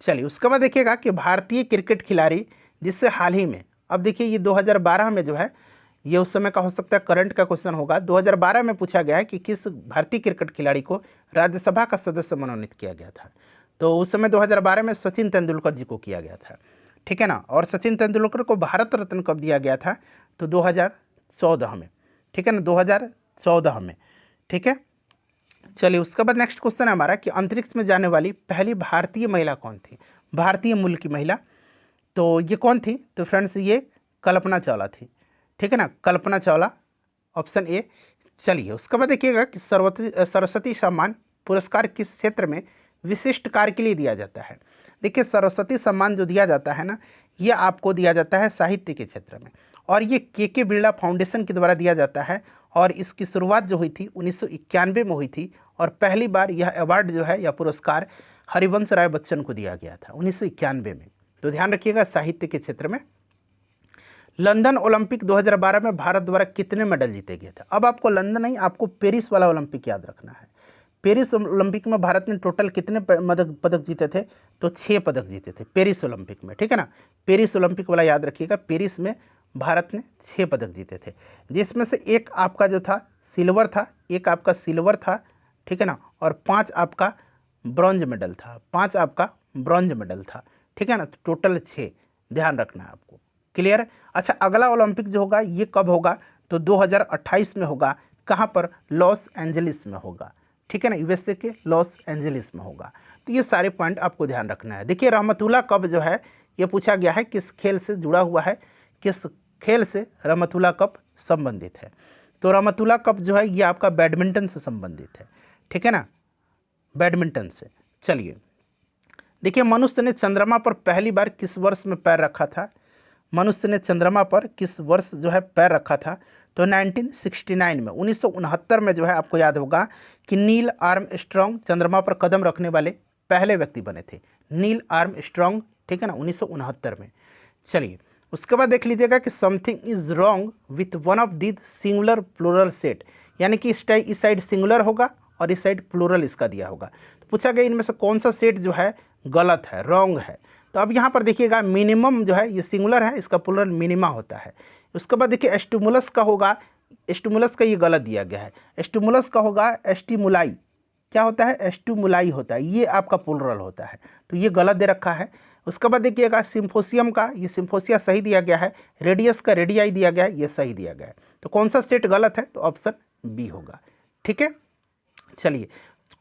चलिए उसके बाद देखिएगा कि भारतीय क्रिकेट खिलाड़ी जिससे हाल ही में, अब देखिए ये 2012 में जो है, ये उस समय का हो सकता है करंट का क्वेश्चन होगा, 2012 में पूछा गया है कि किस भारतीय क्रिकेट खिलाड़ी को राज्यसभा का सदस्य मनोनीत किया गया था, तो उस समय 2012 में सचिन तेंदुलकर जी को किया गया था। ठीक है ना, और सचिन तेंदुलकर को भारत रत्न कब दिया गया था, तो 2014 में। ठीक है ना, 2014 में। ठीक है, चलिए उसके बाद नेक्स्ट क्वेश्चन है हमारा कि अंतरिक्ष में जाने वाली पहली भारतीय महिला कौन थी, भारतीय मूल की महिला, तो ये कौन थी, तो फ्रेंड्स ये कल्पना चावला थी। ठीक है ना, कल्पना चावला, ऑप्शन ए। चलिए उसके बाद देखिएगा कि सरस्वती सम्मान पुरस्कार किस क्षेत्र में विशिष्ट कार्य के लिए दिया जाता है। देखिए सरस्वती सम्मान जो दिया जाता है ना, ये आपको दिया जाता है साहित्य के क्षेत्र में, और ये के बिरला फाउंडेशन के द्वारा दिया जाता है, और इसकी शुरुआत जो हुई थी 1991 में हुई थी, और पहली बार यह अवार्ड जो है, यह पुरस्कार हरिवंश राय बच्चन को दिया गया था 1991 में। तो ध्यान रखिएगा साहित्य के क्षेत्र में। लंदन ओलंपिक 2012 में भारत द्वारा कितने मेडल जीते गए थे, अब आपको लंदन नहीं, आपको पेरिस वाला ओलंपिक याद रखना है। पेरिस ओलंपिक में भारत ने टोटल कितने पदक जीते थे? तो 6 पदक जीते थे पेरिस ओलंपिक में, ठीक है ना। पेरिस ओलंपिक वाला याद रखिएगा, पेरिस में भारत ने 6 पदक जीते थे, जिसमें से एक आपका जो था सिल्वर था, एक आपका सिल्वर था, ठीक है ना, और 5 आपका ब्रॉन्ज मेडल था, 5 आपका ब्रॉन्ज मेडल था, ठीक है ना। तो टोटल 6 ध्यान रखना है आपको। क्लियर है? अच्छा, अगला ओलंपिक जो होगा ये कब होगा? तो 2028 में होगा। कहाँ पर? लॉस एंजलिस में होगा, ठीक है ना, यूएसए के लॉस एंजलिस में होगा। तो ये सारे पॉइंट आपको ध्यान रखना है। देखिए, रहमतुल्लाह कप जो है ये पूछा गया है किस खेल से जुड़ा हुआ है, किस खेल से रहमतुल्लाह कप संबंधित है? तो रहमतुल्लाह कप जो है ये आपका बैडमिंटन से संबंधित है, ठीक है ना, बैडमिंटन से। चलिए देखिए, मनुष्य ने चंद्रमा पर पहली बार किस वर्ष में पैर रखा था? मनुष्य ने चंद्रमा पर किस वर्ष जो है पैर रखा था? तो 1969 में, 1969 में जो है आपको याद होगा कि नील आर्मस्ट्रॉन्ग चंद्रमा पर कदम रखने वाले पहले व्यक्ति बने थे, नील आर्मस्ट्रॉन्ग, ठीक है ना, 1969 में। चलिए उसके बाद देख लीजिएगा कि something is wrong with one of this singular plural set, यानी कि इस साइड सिंगुलर होगा और इस साइड प्लूरल इसका दिया होगा। तो पूछा गया इनमें से कौन सा सेट जो है गलत है, रॉन्ग है। तो अब यहाँ पर देखिएगा मिनिमम जो है ये सिंगुलर है, इसका प्लूरल मिनिमा होता है। उसके बाद देखिए स्टिमुलस का होगा, स्टिमुलस का ये गलत दिया गया है, स्टिमुलस का होगा स्टिमुलाई, क्या होता है? स्टिमुलाई होता है, ये आपका प्लूरल होता है, तो ये गलत दे रखा है। उसके बाद देखिएगा सिम्फोसियम का, ये सिम्फोसिया सही दिया गया है, रेडियस का रेडियाई दिया गया है, ये सही दिया गया है। तो कौन सा स्टेट गलत है? तो ऑप्शन बी होगा, ठीक है। चलिए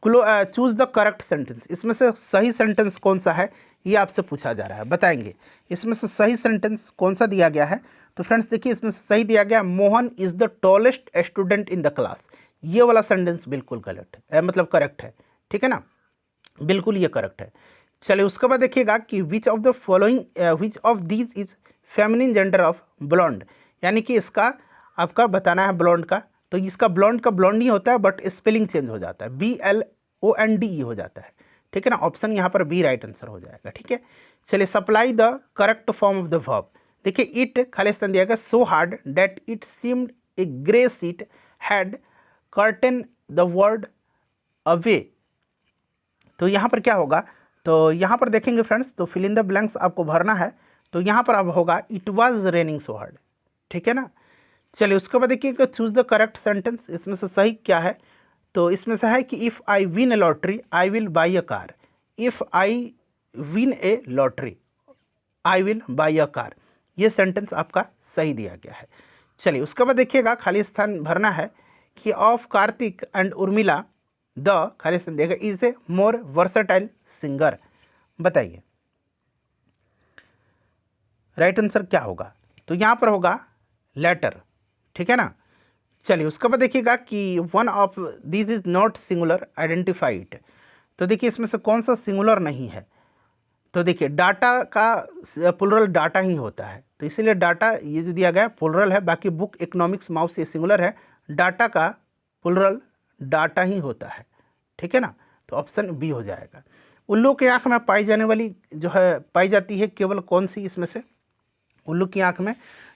चूज द करेक्ट सेंटेंस, इसमें से सही सेंटेंस कौन सा है ये आपसे पूछा जा रहा है, बताएंगे इसमें से सही सेंटेंस कौन सा दिया गया है। तो फ्रेंड्स देखिए इसमें से सही दिया गया Mohan is the tallest student in the class, ये वाला सेंटेंस बिल्कुल गलत है, मतलब करेक्ट है, ठीक है ना, बिल्कुल ये करेक्ट है। चलिए उसके बाद देखिएगा कि which of the following, which of these is feminine gender of blond, यानी कि इसका आपका बताना है ब्लॉन्ड का। तो इसका ब्लॉन्ड का ब्लॉन्ड ही होता है, बट स्पेलिंग चेंज हो जाता है, BLONDE हो जाता है, ठीक है ना। ऑप्शन यहाँ पर बी राइट आंसर हो जाएगा, ठीक है। चलिए supply the correct form of the verb, देखिए इट खाली स्थान दिया गया so hard that it seemed a grey seat had curtain the word away, तो यहाँ पर क्या होगा? तो यहाँ पर देखेंगे फ्रेंड्स, तो फिल इन द ब्लैंक्स आपको भरना है। तो यहाँ पर अब होगा it was raining so hard, ठीक है ना। चलिए उसके बाद देखिए चूज द करेक्ट सेंटेंस, इसमें से सही क्या है? तो इसमें से है कि if I win A lottery I will by a car, if I win A lottery I will by a car, ये सेंटेंस आपका सही दिया गया है। चलिए उसके बाद देखिएगा खाली स्थान भरना है कि of Kartik and Urmila the खाली स्थान दिएगा is a more versatile singer, बताइए राइट आंसर क्या होगा? तो यहाँ पर होगा लेटर, ठीक है ना। चलिए उसके बाद देखिएगा कि one of this is not singular identified, तो देखिए इसमें से कौन सा सिंगुलर नहीं है? तो देखिए डाटा का प्लुरल डाटा ही होता है, तो इसीलिए डाटा ये जो दिया गया है प्लुरल है, बाकी बुक इकोनॉमिक्स माउस ये सिंगुलर है, डाटा का प्लुरल डाटा ही होता है, ठीक है ना। तो ऑप्शन बी हो जाएगा। उल्लू की आँख में पाई जाने वाली जो है पाई जाती है केवल कौन सी इसमें से? उल्लू की आँख में,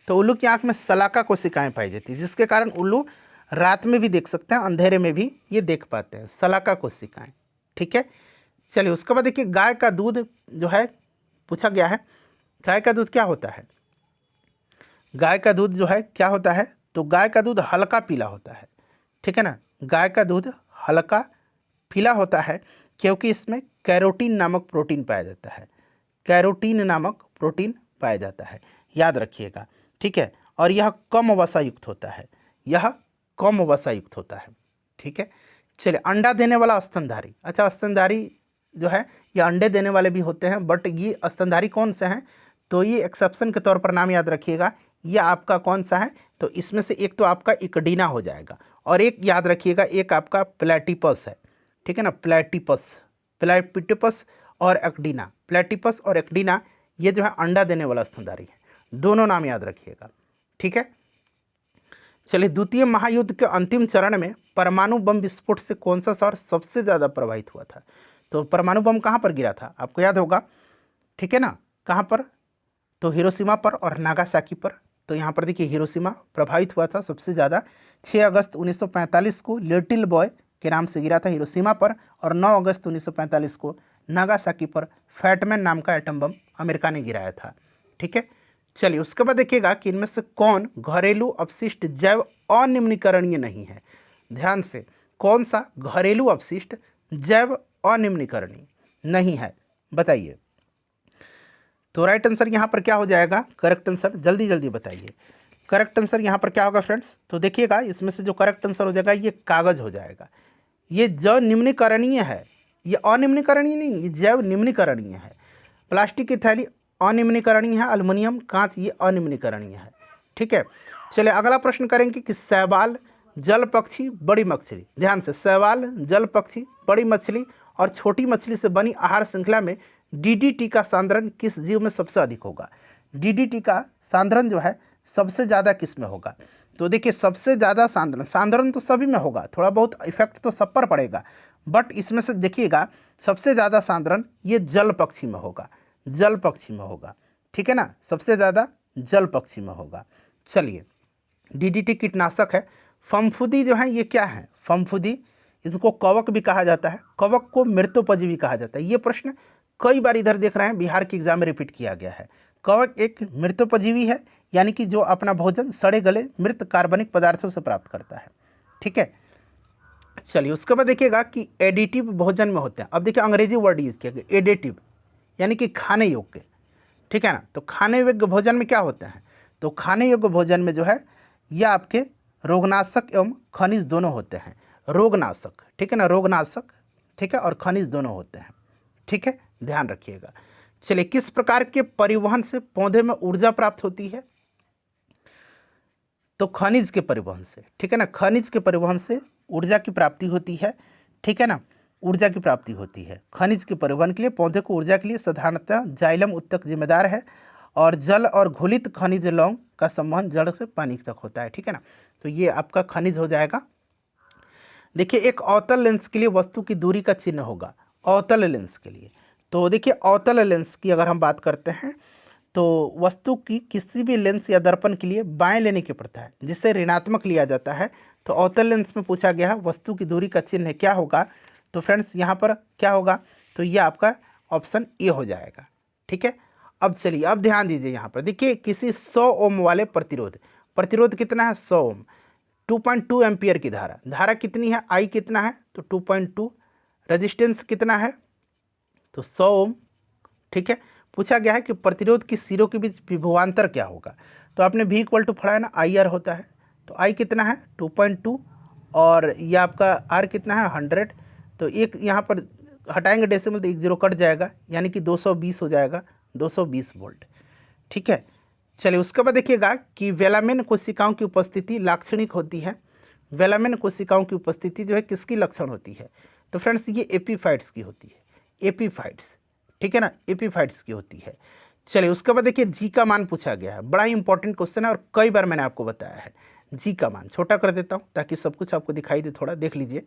तो उल्लू की आँख में सलाका कोशिकाएं पाई जाती है, जिसके कारण उल्लू रात में भी देख सकते हैं, अंधेरे में भी ये देख पाते हैं, सलाका कोशिकाएं, ठीक है। चलिए उसके बाद देखिए गाय का दूध जो है पूछा गया है, गाय का दूध क्या होता है? गाय का दूध जो है क्या होता है? तो गाय का दूध हल्का पीला होता है, ठीक है ना। गाय का दूध हल्का पीला होता है क्योंकि इसमें कैरोटीन नामक प्रोटीन पाया जाता है, कैरोटीन नामक प्रोटीन पाया जाता है, याद रखिएगा, ठीक है। और यह कम वसा युक्त होता है, यह कम वसा युक्त होता है, ठीक है। चलिए अंडा देने वाला स्तनधारी, अच्छा स्तनधारी जो है ये अंडे देने वाले भी होते हैं, बट ये स्तनधारी कौन से हैं? तो ये एक्सेप्शन के तौर पर नाम याद रखिएगा, ये आपका कौन सा है? तो इसमें से एक तो आपका इकडीना हो जाएगा, और एक याद रखिएगा एक आपका प्लेटिपस है, ठीक है ना, प्लेटिपस, प्लेटिपस और एक्डीना, प्लेटिपस और एक्डीना ये जो है अंडा देने वाला स्तनधारी है, दोनों नाम याद रखिएगा, ठीक है। चलिए द्वितीय महायुद्ध के अंतिम चरण में परमाणु बम विस्फोट से कौन सा शहर सबसे ज़्यादा प्रभावित हुआ था? तो परमाणु बम कहाँ पर गिरा था आपको याद होगा, ठीक है ना, कहाँ पर? तो हिरोशिमा पर और नागासाकी पर। तो यहाँ पर देखिए हिरोशिमा प्रभावित हुआ था सबसे ज़्यादा, 6 अगस्त 1945 को लिटिल बॉय के नाम से गिरा था हिरोशिमा पर, और 9 अगस्त 1945 को नागासाकी पर फैटमैन नाम का एटम बम अमेरिका ने गिराया था। ठीक है, चलिए उसके बाद देखिएगा कि इनमें से कौन घरेलू अपशिष्ट जैव अनिम्नीकरणीय नहीं है। ध्यान से, कौन सा घरेलू अपशिष्ट जैव अनिम्नीकरणीय नहीं है, बताइए। तो राइट आंसर यहाँ पर क्या हो जाएगा, करेक्ट आंसर, जल्दी जल्दी बताइए। करेक्ट आंसर यहाँ पर क्या होगा फ्रेंड्स, तो देखिएगा इसमें से जो करेक्ट आंसर हो जाएगा ये कागज हो जाएगा। ये जैव निम्नीकरणीय है, ये अनिम्नीकरणीय नहीं, ये जैव निम्नीकरणीय है। प्लास्टिक की थैली अनिम्नीकरणीय है, अल्युमिनियम कांच ये अनिम्नीकरणीय है। ठीक है, चलिए अगला प्रश्न करेंगे कि शैवाल, जल पक्षी, बड़ी मछली। ध्यान से, शैवाल, जल पक्षी, बड़ी मछली और छोटी मछली से बनी आहार श्रृंखला में डीडीटी का सांद्रण किस जीव में सबसे अधिक होगा। डीडीटी का सांद्रण जो है सबसे ज़्यादा किस में होगा। तो देखिए सबसे ज़्यादा सांद्रण तो सभी में होगा, थोड़ा बहुत इफेक्ट तो सब पर पड़ेगा, बट इसमें से देखिएगा सबसे ज़्यादा सांद्रण ये जल पक्षी में होगा, जल पक्षी में होगा। ठीक है ना, सबसे ज़्यादा जल पक्षी में होगा। चलिए, डीडीटी कीटनाशक है। फफूंदी जो है ये क्या है, फफूंदी, इसको कवक भी कहा जाता है, कवक को मृतोपजीवी कहा जाता है। ये प्रश्न कई बार इधर देख रहे हैं बिहार के एग्जाम में रिपीट किया गया है। कवक एक मृतोपजीवी है, यानी कि जो अपना भोजन सड़े गले मृत कार्बनिक पदार्थों से प्राप्त करता है। ठीक है, चलिए उसके बाद देखिएगा कि एडिटिव भोजन में होते हैं। अब देखिए अंग्रेजी वर्ड यूज किया गया, एडिटिव, यानी कि खाने योग्य। ठीक है ना, तो खाने योग्य भोजन में क्या होते हैं, तो खाने योग्य भोजन में जो है यह आपके रोगनाशक एवं खनिज दोनों होते हैं। रोगनाशक, ठीक है ना, रोगनाशक, ठीक है, और खनिज दोनों होते हैं। ठीक है, ध्यान रखिएगा। चलिए, किस प्रकार के परिवहन से पौधे में ऊर्जा प्राप्त होती है, तो खनिज के परिवहन से। ठीक है ना, खनिज के परिवहन से ऊर्जा की प्राप्ति होती है। ठीक है ना, ऊर्जा की प्राप्ति होती है खनिज के परिवहन के लिए। पौधे को ऊर्जा के लिए साधारणतः जाइलम उत्तक जिम्मेदार है, और जल और घुलित खनिज लौंग का संबंध जड़ से पानी तक होता है। ठीक है ना, तो ये आपका खनिज हो जाएगा। देखिए, एक अवतल लेंस के लिए वस्तु की दूरी का चिन्ह होगा, अवतल लेंस के लिए। तो देखिए अवतल लेंस की अगर हम बात करते हैं तो वस्तु की किसी भी लेंस या दर्पण के लिए बाएं लेने की प्रथा है, जिससे ऋणात्मक लिया जाता है। तो अवतल लेंस में पूछा गया है वस्तु की दूरी का चिन्ह क्या होगा, तो फ्रेंड्स यहाँ पर क्या होगा, तो ये आपका ऑप्शन ए हो जाएगा। ठीक है, अब चलिए अब ध्यान दीजिए यहाँ पर। देखिए किसी 100 ओम वाले प्रतिरोध, प्रतिरोध कितना है 100 ओम, 2.2 एम्पियर की धारा, धारा कितनी है, आई कितना है, तो 2.2, रेजिस्टेंस कितना है, तो 100 ओम। ठीक है, पूछा गया है कि प्रतिरोध की सिरों के बीच विभवांतर क्या होगा, तो आपने V इक्वल टू पढ़ा है ना, आई आर होता है। तो आई कितना है 2.2, और ये आपका आर कितना है 100। तो एक यहाँ पर हटाएंगे डेसिमल तो एक जीरो कट जाएगा, यानी कि 220 हो जाएगा, 220 वोल्ट। ठीक है, चलिए उसके बाद देखिएगा कि वेलामेन कोशिकाओं की उपस्थिति लाक्षणिक होती है। वेलामेन कोशिकाओं की उपस्थिति जो है किसकी लक्षण होती है, तो फ्रेंड्स ये एपीफाइट्स की होती है, एपीफाइट्स। ठीक है ना, एपीफाइट्स की होती है। चलिए उसके बाद देखिए जी का मान पूछा गया है, बड़ा ही इंपॉर्टेंट क्वेश्चन है और कई बार मैंने आपको बताया है। जी का मान छोटा कर देता हूँ ताकि सब कुछ आपको दिखाई दे, थोड़ा देख लीजिए।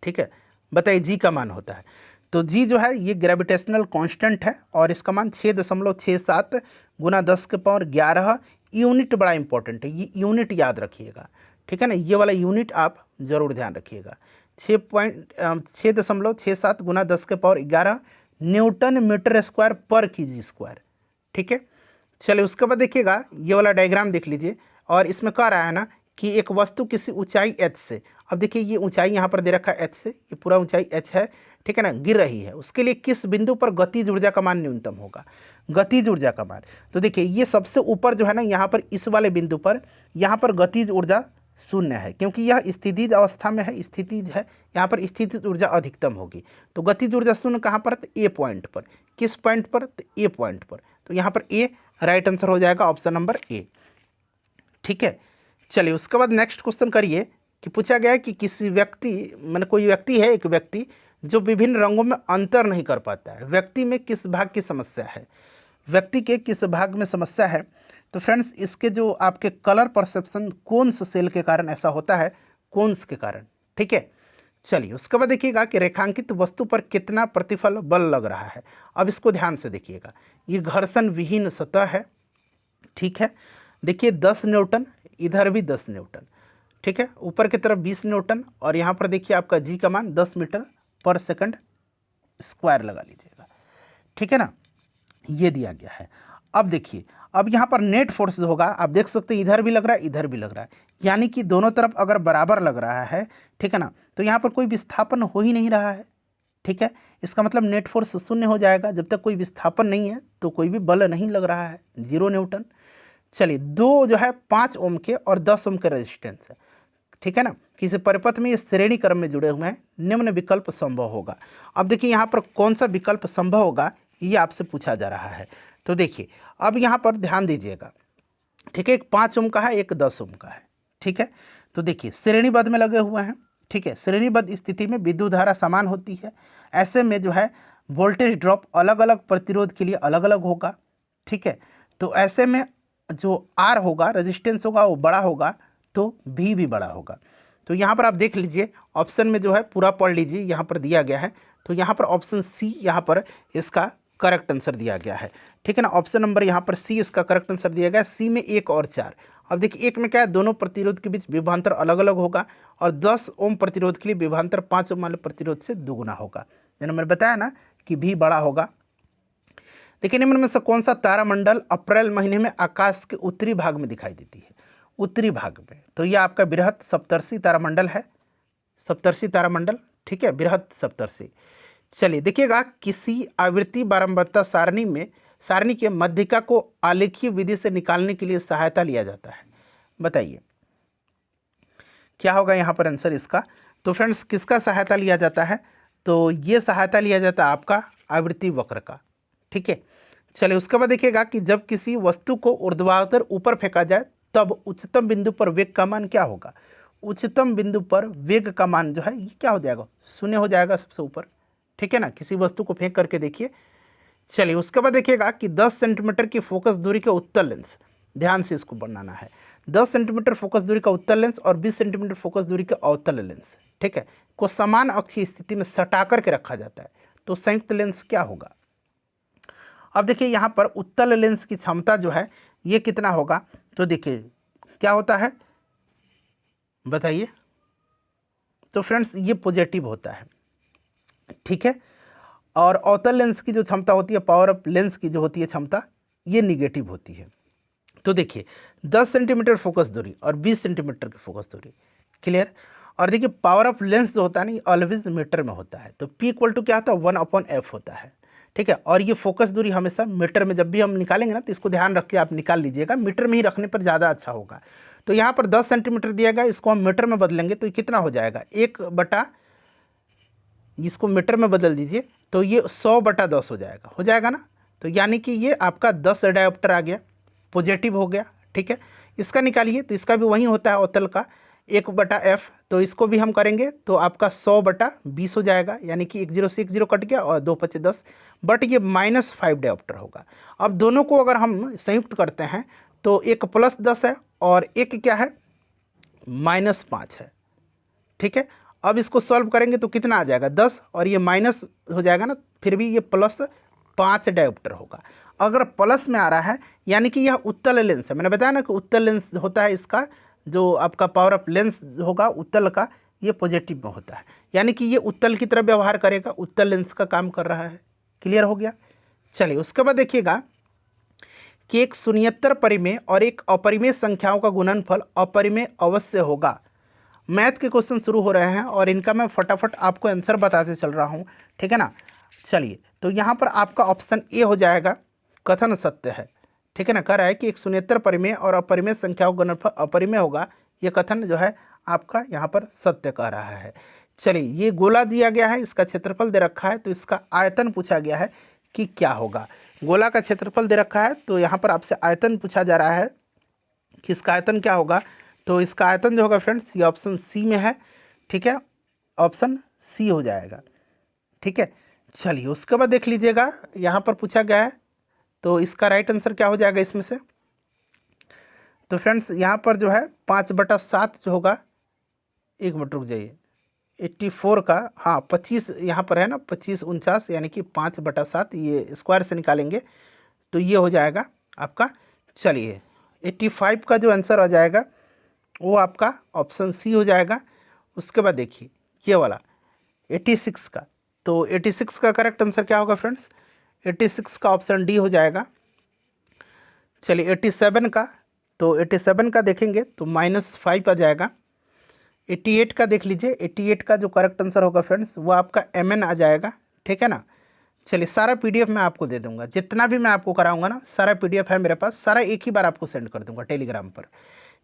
ठीक है, बताइए जी का मान होता है, तो जी जो है ये ग्रेविटेशनल कांस्टेंट है, और इसका मान 6.67 गुना 10 के पावर 11 यूनिट, बड़ा इंपॉर्टेंट है, ये यूनिट याद रखिएगा। ठीक है ना, ये वाला यूनिट आप जरूर ध्यान रखिएगा। 6.67 गुना 10 के पावर 11 न्यूटन मीटर स्क्वायर पर केजी स्क्वायर। ठीक है, चलिए उसके बाद देखिएगा ये वाला डायग्राम देख लीजिए, और इसमें कह रहा है ना कि एक वस्तु किसी ऊंचाई h से, अब देखिए ये ऊंचाई यहाँ पर दे रखा है h से, ये पूरा ऊंचाई h है, ठीक है ना, गिर रही है, उसके लिए किस बिंदु पर गतिज ऊर्जा का मान न्यूनतम होगा, गतिज ऊर्जा का मान। तो देखिए ये सबसे ऊपर जो है ना, यहाँ पर इस वाले बिंदु पर, यहाँ पर गतिज ऊर्जा शून्य है, क्योंकि यह स्थितिज अवस्था में है, स्थितिज है, यहाँ पर स्थितिज ऊर्जा अधिकतम होगी। तो गतिज ऊर्जा शून्य कहाँ पर, तो ए पॉइंट पर, किस पॉइंट पर, तो ए पॉइंट पर। तो यहाँ पर ए राइट आंसर हो जाएगा, ऑप्शन नंबर ए। ठीक है, चलिए उसके बाद नेक्स्ट क्वेश्चन करिए कि पूछा गया है कि किसी व्यक्ति, मैंने कोई व्यक्ति है, एक व्यक्ति जो विभिन्न रंगों में अंतर नहीं कर पाता है, व्यक्ति में किस भाग की समस्या है, व्यक्ति के किस भाग में समस्या है, तो फ्रेंड्स इसके जो आपके कलर परसेप्शन कोन्स सेल के कारण ऐसा होता है, कोन्स के कारण। ठीक है, चलिए उसके बाद देखिएगा कि रेखांकित वस्तु पर कितना प्रतिफल बल लग रहा है। अब इसको ध्यान से देखिएगा, ये घर्षण विहीन सतह है। ठीक है, देखिए 10 न्यूटन, इधर भी 10 न्यूटन। ठीक है, ऊपर की तरफ 20 न्यूटन और यहाँ पर देखिए आपका जी का मान 10 मीटर पर सेकंड स्क्वायर लगा लीजिएगा, ठीक है ना, ये दिया गया है। अब देखिए, अब यहाँ पर नेट फोर्स होगा, आप देख सकते हैं इधर भी लग रहा है इधर भी लग रहा है, यानी कि दोनों तरफ अगर बराबर लग रहा है, ठीक है ना, तो यहाँ पर कोई विस्थापन हो ही नहीं रहा है, ठीक है। इसका मतलब नेट फोर्स शून्य हो जाएगा, जब तक कोई विस्थापन नहीं है तो कोई भी बल नहीं लग रहा है, 0 न्यूटन। चलिए, दो जो है 5 ओम के और 10 ओम के रेजिस्टेंस है, ठीक है ना, किसी परिपथ में ये श्रेणी क्रम में जुड़े हुए हैं, निम्न विकल्प संभव होगा। अब देखिए यहाँ पर कौन सा विकल्प संभव होगा ये आपसे पूछा जा रहा है। तो देखिए अब यहाँ पर ध्यान दीजिएगा, ठीक है, एक 5 ओम का है एक 10 ओम का है, ठीक है। तो देखिए श्रेणीबद्ध में लगे हुए हैं, ठीक है, श्रेणीबद्ध स्थिति में विद्युत धारा समान होती है, ऐसे में जो है वोल्टेज ड्रॉप अलग अलग प्रतिरोध के लिए अलग अलग होगा, ठीक है। तो ऐसे में जो आर होगा, रेजिस्टेंस होगा, वो बड़ा होगा तो भी बड़ा होगा। तो यहाँ पर आप देख लीजिए ऑप्शन में जो है पूरा पढ़ लीजिए, यहाँ पर दिया गया है, तो यहाँ पर ऑप्शन सी यहाँ पर इसका करेक्ट आंसर दिया गया है, ठीक है ना, ऑप्शन नंबर यहाँ पर सी इसका करेक्ट आंसर दिया गया है। सी में 1 और 4। अब देखिए एक में क्या है, दोनों प्रतिरोध के बीच विभवांतर अलग अलग होगा और 10 ओम प्रतिरोध के लिए विभवांतर 5 ओम वाले प्रतिरोध से दुगुना होगा, यानी मैंने बताया ना कि भी बड़ा होगा। देखिए निम्न में से कौन सा तारामंडल अप्रैल महीने में आकाश के उत्तरी भाग में दिखाई देती है, उत्तरी भाग में, तो यह आपका बृहत सप्तर्षि तारामंडल है, सप्तर्षि तारामंडल, ठीक है, बृहत सप्तर्षि। चलिए देखिएगा, किसी आवृत्ति बारंबारता सारणी के मध्यिका को आलेखीय विधि से निकालने के लिए सहायता लिया जाता है, बताइए क्या होगा यहाँ पर आंसर इसका। तो फ्रेंड्स किसका सहायता लिया जाता है, तो ये सहायता लिया जाता है आपका आवृत्ति वक्र का, ठीक है। चलिए उसके बाद देखिएगा कि जब किसी वस्तु को ऊर्ध्वाधर ऊपर फेंका जाए तब उच्चतम बिंदु पर वेग का मान क्या होगा। उच्चतम बिंदु पर वेग का मान जो है ये क्या हो जाएगा, 0 हो जाएगा सबसे ऊपर, ठीक है ना, किसी वस्तु को फेंक करके देखिए। चलिए उसके बाद देखिएगा कि 10 सेंटीमीटर की फोकस दूरी के उत्तल लेंस, ध्यान से इसको बनाना है, 10 सेंटीमीटर फोकस दूरी का उत्तल लेंस और 20 सेंटीमीटर फोकस दूरी का अवतल लेंस, ठीक है, को समान अक्षीय स्थिति में सटा करके रखा जाता है, तो संयुक्त लेंस क्या होगा। अब देखिए यहाँ पर उत्तल लेंस की क्षमता जो है ये कितना होगा, तो देखिए क्या होता है बताइए। तो फ्रेंड्स ये पॉजिटिव होता है, ठीक है, और अवतल लेंस की जो क्षमता होती है, पावर ऑफ लेंस की जो होती है क्षमता, ये निगेटिव होती है। तो देखिए 10 सेंटीमीटर फोकस दूरी और 20 सेंटीमीटर की फोकस दूरी, क्लियर। और देखिए पावर ऑफ लेंस जो होता है ना ऑलवेज मीटर में होता है, तो P इक्वल टू क्या होता है 1/f होता है, ठीक है। और ये फोकस दूरी हमेशा मीटर में जब भी हम निकालेंगे ना तो इसको ध्यान रख के आप निकाल लीजिएगा, मीटर में ही रखने पर ज़्यादा अच्छा होगा। तो यहाँ पर 10 सेंटीमीटर दिया गया, इसको हम मीटर में बदलेंगे तो कितना हो जाएगा, 1/, इसको मीटर में बदल दीजिए तो ये 100/10 हो जाएगा ना। तो यानी कि ये आपका 10 डायोप्टर आ गया, पॉजिटिव हो गया, ठीक है। इसका निकालिए तो इसका भी वही होता है अवतल का 1/f, तो इसको भी हम करेंगे तो आपका 100/20 हो जाएगा, यानी कि 1 0 से 1 0 कट गया और 2 5 10, बट ये -5 डायोप्टर होगा। अब दोनों को अगर हम संयुक्त करते हैं तो एक +10 है और एक क्या है -5 है, ठीक है। अब इसको सॉल्व करेंगे तो कितना आ जाएगा 10 और ये माइनस हो जाएगा ना, फिर भी ये +5 डायोप्टर होगा। अगर प्लस में आ रहा है यानी कि यह उत्तल लेंस है, मैंने बताया ना कि उत्तल लेंस होता है, इसका जो आपका पावर ऑफ लेंस होगा उत्तल का ये पॉजिटिव में होता है, यानी कि ये उत्तल की तरह व्यवहार करेगा, उत्तल लेंस का काम कर रहा है, क्लियर हो गया। चलिए उसके बाद देखिएगा कि एक शून्येतर परिमेय और एक अपरिमेय संख्याओं का गुणनफल अपरिमेय अवश्य होगा। मैथ के क्वेश्चन शुरू हो रहे हैं और इनका मैं फटाफट आपको आंसर बताते चल रहा हूँ, ठीक है ना। चलिए तो यहाँ पर आपका ऑप्शन ए हो जाएगा, कथन सत्य है, ठीक है ना, कह रहा है कि एक शून्येतर परिमेय और अपरिमेय संख्याओं का गुणनफल अपरिमेय होगा, ये कथन जो है आपका यहाँ पर सत्य कह रहा है। चलिए ये गोला दिया गया है, इसका क्षेत्रफल दे रखा है, तो इसका आयतन पूछा गया है कि क्या होगा। गोला का क्षेत्रफल दे रखा है तो यहाँ पर आपसे आयतन पूछा जा रहा है कि इसका आयतन क्या होगा, तो इसका आयतन जो होगा फ्रेंड्स ये ऑप्शन सी में है, ठीक है, ऑप्शन सी हो जाएगा, ठीक है। चलिए उसके बाद देख लीजिएगा यहाँ पर पूछा गया है तो इसका राइट आंसर क्या हो जाएगा इसमें से, तो फ्रेंड्स यहाँ पर जो है 5/7 जो होगा, एक मिनट रुक जाइए, 84 का, हाँ 25 यहाँ पर है ना, 25 49, यानी कि 5/7 ये स्क्वायर से निकालेंगे तो ये हो जाएगा आपका। चलिए 85 का जो आंसर आ जाएगा वो आपका ऑप्शन सी हो जाएगा। उसके बाद देखिए ये वाला 86 का, तो 86 का करेक्ट आंसर क्या होगा फ्रेंड्स? 86 का ऑप्शन डी हो जाएगा। चलिए 87 का, तो 87 का देखेंगे तो -5 आ जाएगा। 88 का देख लीजिए, 88 का जो करेक्ट आंसर होगा फ्रेंड्स वो आपका MN आ जाएगा, ठीक है ना। चलिए सारा PDF मैं आपको दे दूंगा, जितना भी मैं आपको कराऊंगा ना सारा PDF है मेरे पास, सारा एक ही बार आपको सेंड कर दूंगा टेलीग्राम पर।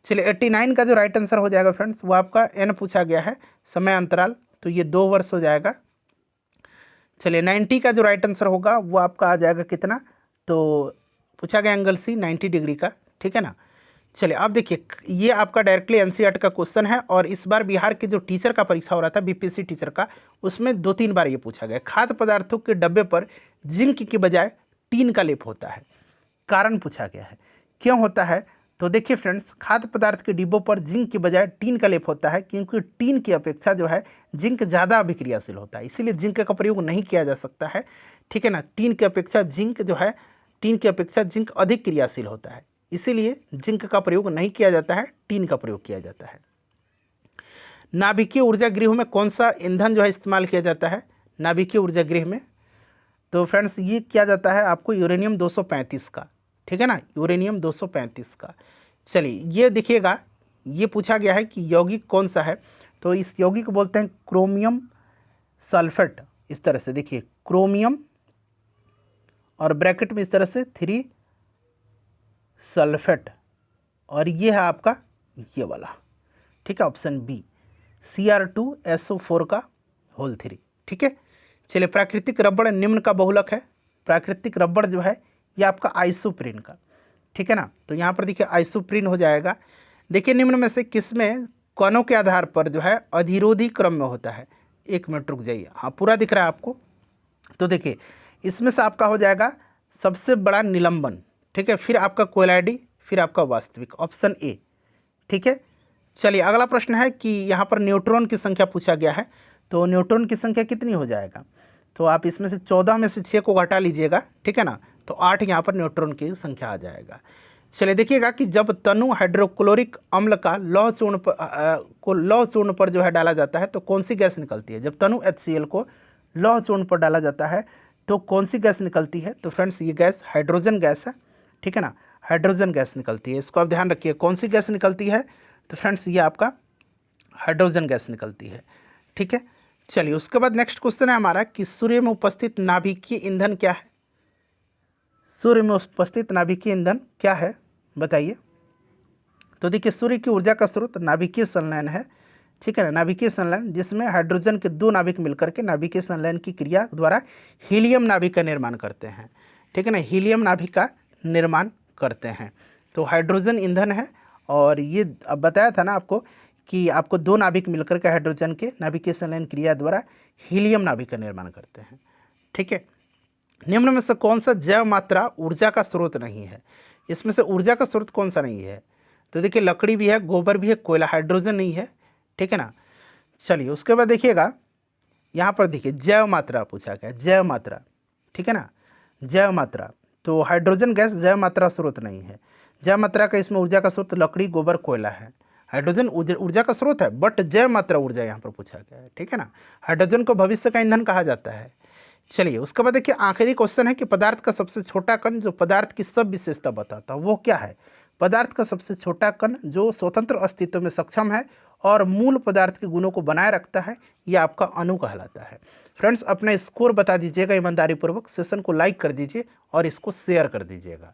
चलिए 89 का जो राइट आंसर हो जाएगा फ्रेंड्स वो आपका N पूछा गया है, समय अंतराल, तो ये 2 वर्ष हो जाएगा। चलिए 90 का जो राइट आंसर होगा वो आपका आ जाएगा कितना, तो पूछा गया एंगल C 90 डिग्री का, ठीक है ना। चलिए अब देखिए ये आपका डायरेक्टली NCERT का क्वेश्चन है, और इस बार बिहार के जो टीचर का परीक्षा हो रहा था BPSC टीचर का, उसमें 2-3 बार ये पूछा गया। खाद्य पदार्थों के डब्बे पर जिंक के बजाय टीन का लेप होता है, कारण पूछा गया है, क्यों होता है? तो देखिए फ्रेंड्स, खाद्य पदार्थ के डिब्बों पर जिंक के बजाय टीन का लेप होता है क्योंकि टीन की अपेक्षा जो है जिंक ज़्यादा अभिक्रियाशील होता है, इसीलिए जिंक का प्रयोग नहीं किया जा सकता है, ठीक है ना। टीन की अपेक्षा जिंक जो है, टीन की अपेक्षा जिंक अधिक क्रियाशील होता है, इसीलिए जिंक का प्रयोग नहीं किया जाता है, टीन का प्रयोग किया जाता है। नाभिकीय ऊर्जा गृह में कौन सा ईंधन जो है इस्तेमाल किया जाता है नाभिकीय ऊर्जा गृह में? तो फ्रेंड्स ये किया जाता है आपको यूरेनियम 235 का, ठीक है ना, यूरेनियम 235 का। चलिए ये देखिएगा, ये पूछा गया है कि यौगिक कौन सा है, तो इस यौगिक को बोलते हैं क्रोमियम सल्फेट। इस तरह से देखिए क्रोमियम और ब्रैकेट में इस तरह से 3 सल्फेट, और ये है आपका ये वाला, ठीक है, ऑप्शन बी Cr2SO4 का होल 3, ठीक है। चलिए प्राकृतिक रबड़ निम्न का बहुलक है, प्राकृतिक रबड़ जो है ये आपका आइसोप्रीन का, ठीक है ना। तो यहाँ पर देखिए आइसोप्रीन हो जाएगा। देखिए निम्न में से किसमें कणों के आधार पर जो है अधिरोधी क्रम में होता है? 1 मिनट रुक जाइए, हाँ पूरा दिख रहा है आपको। तो देखिए इसमें से आपका हो जाएगा सबसे बड़ा निलंबन, ठीक है, फिर आपका कोयलाडी, फिर आपका वास्तविक, ऑप्शन ए, ठीक है। चलिए अगला प्रश्न है कि यहाँ पर न्यूट्रॉन की संख्या पूछा गया है, तो न्यूट्रॉन की संख्या कितनी हो जाएगा? तो आप इसमें से 14 में से 6 को घटा लीजिएगा, ठीक है ना, तो 8 यहाँ पर न्यूट्रॉन की संख्या आ जाएगा। चलिए देखिएगा कि जब तनु हाइड्रोक्लोरिक अम्ल का लौह चूर्ण पर जो है डाला जाता है तो कौन सी गैस निकलती है? जब तनु HCl को लौह चूर्ण पर डाला जाता है तो कौन सी गैस निकलती है? तो फ्रेंड्स ये गैस हाइड्रोजन गैस है, ठीक है ना, हाइड्रोजन गैस निकलती है, इसको आप ध्यान रखिए। कौन सी गैस निकलती है? तो फ्रेंड्स ये आपका हाइड्रोजन गैस निकलती है, ठीक है। चलिए उसके बाद नेक्स्ट क्वेश्चन है हमारा कि सूर्य में उपस्थित नाभिकीय ईंधन क्या है? सूर्य में उपस्थित नाभिकीय ईंधन क्या है बताइए? तो देखिए सूर्य की ऊर्जा का स्रोत नाभिकीय संलयन है, ठीक है ना, नाभिकीय संलयन, जिसमें हाइड्रोजन के 2 नाभिक मिलकर के नाभिकीय संलयन की क्रिया द्वारा हीलियम नाभिक का निर्माण करते हैं, ठीक है ना, हीलियम नाभिक का निर्माण करते हैं। तो हाइड्रोजन ईंधन है, और ये अब बताया था ना आपको कि आपको 2 नाभिक मिलकर के हाइड्रोजन के नाभिकीय संलयन क्रिया द्वारा हीलियम नाभिक का निर्माण करते हैं, ठीक है। निम्न में से कौन सा जैव मात्रा ऊर्जा का स्रोत नहीं है? इसमें से ऊर्जा का स्रोत कौन सा नहीं है? तो देखिए लकड़ी भी है, गोबर भी है, कोयला, हाइड्रोजन नहीं है, ठीक है ना। चलिए उसके बाद देखिएगा यहाँ पर देखिए जैव मात्रा पूछा गया, जैव मात्रा, ठीक है ना, जैव मात्रा, तो हाइड्रोजन गैस जैव मात्रा स्रोत नहीं है। जैव मात्रा का इसमें ऊर्जा का स्रोत लकड़ी, गोबर, कोयला है। हाइड्रोजन ऊर्जा का स्रोत है, बट जैव मात्रा ऊर्जा यहाँ पर पूछा गया है, ठीक है ना। हाइड्रोजन को भविष्य का ईंधन कहा जाता है। चलिए उसके बाद देखिए आखिरी क्वेश्चन है कि पदार्थ का सबसे छोटा कण जो पदार्थ की सब विशेषता बताता है वो क्या है? पदार्थ का सबसे छोटा कण जो स्वतंत्र अस्तित्व में सक्षम है और मूल पदार्थ के गुणों को बनाए रखता है, यह आपका अणु कहलाता है। फ्रेंड्स अपना स्कोर बता दीजिएगा ईमानदारी पूर्वक, सेशन को लाइक कर दीजिए और इसको शेयर कर दीजिएगा।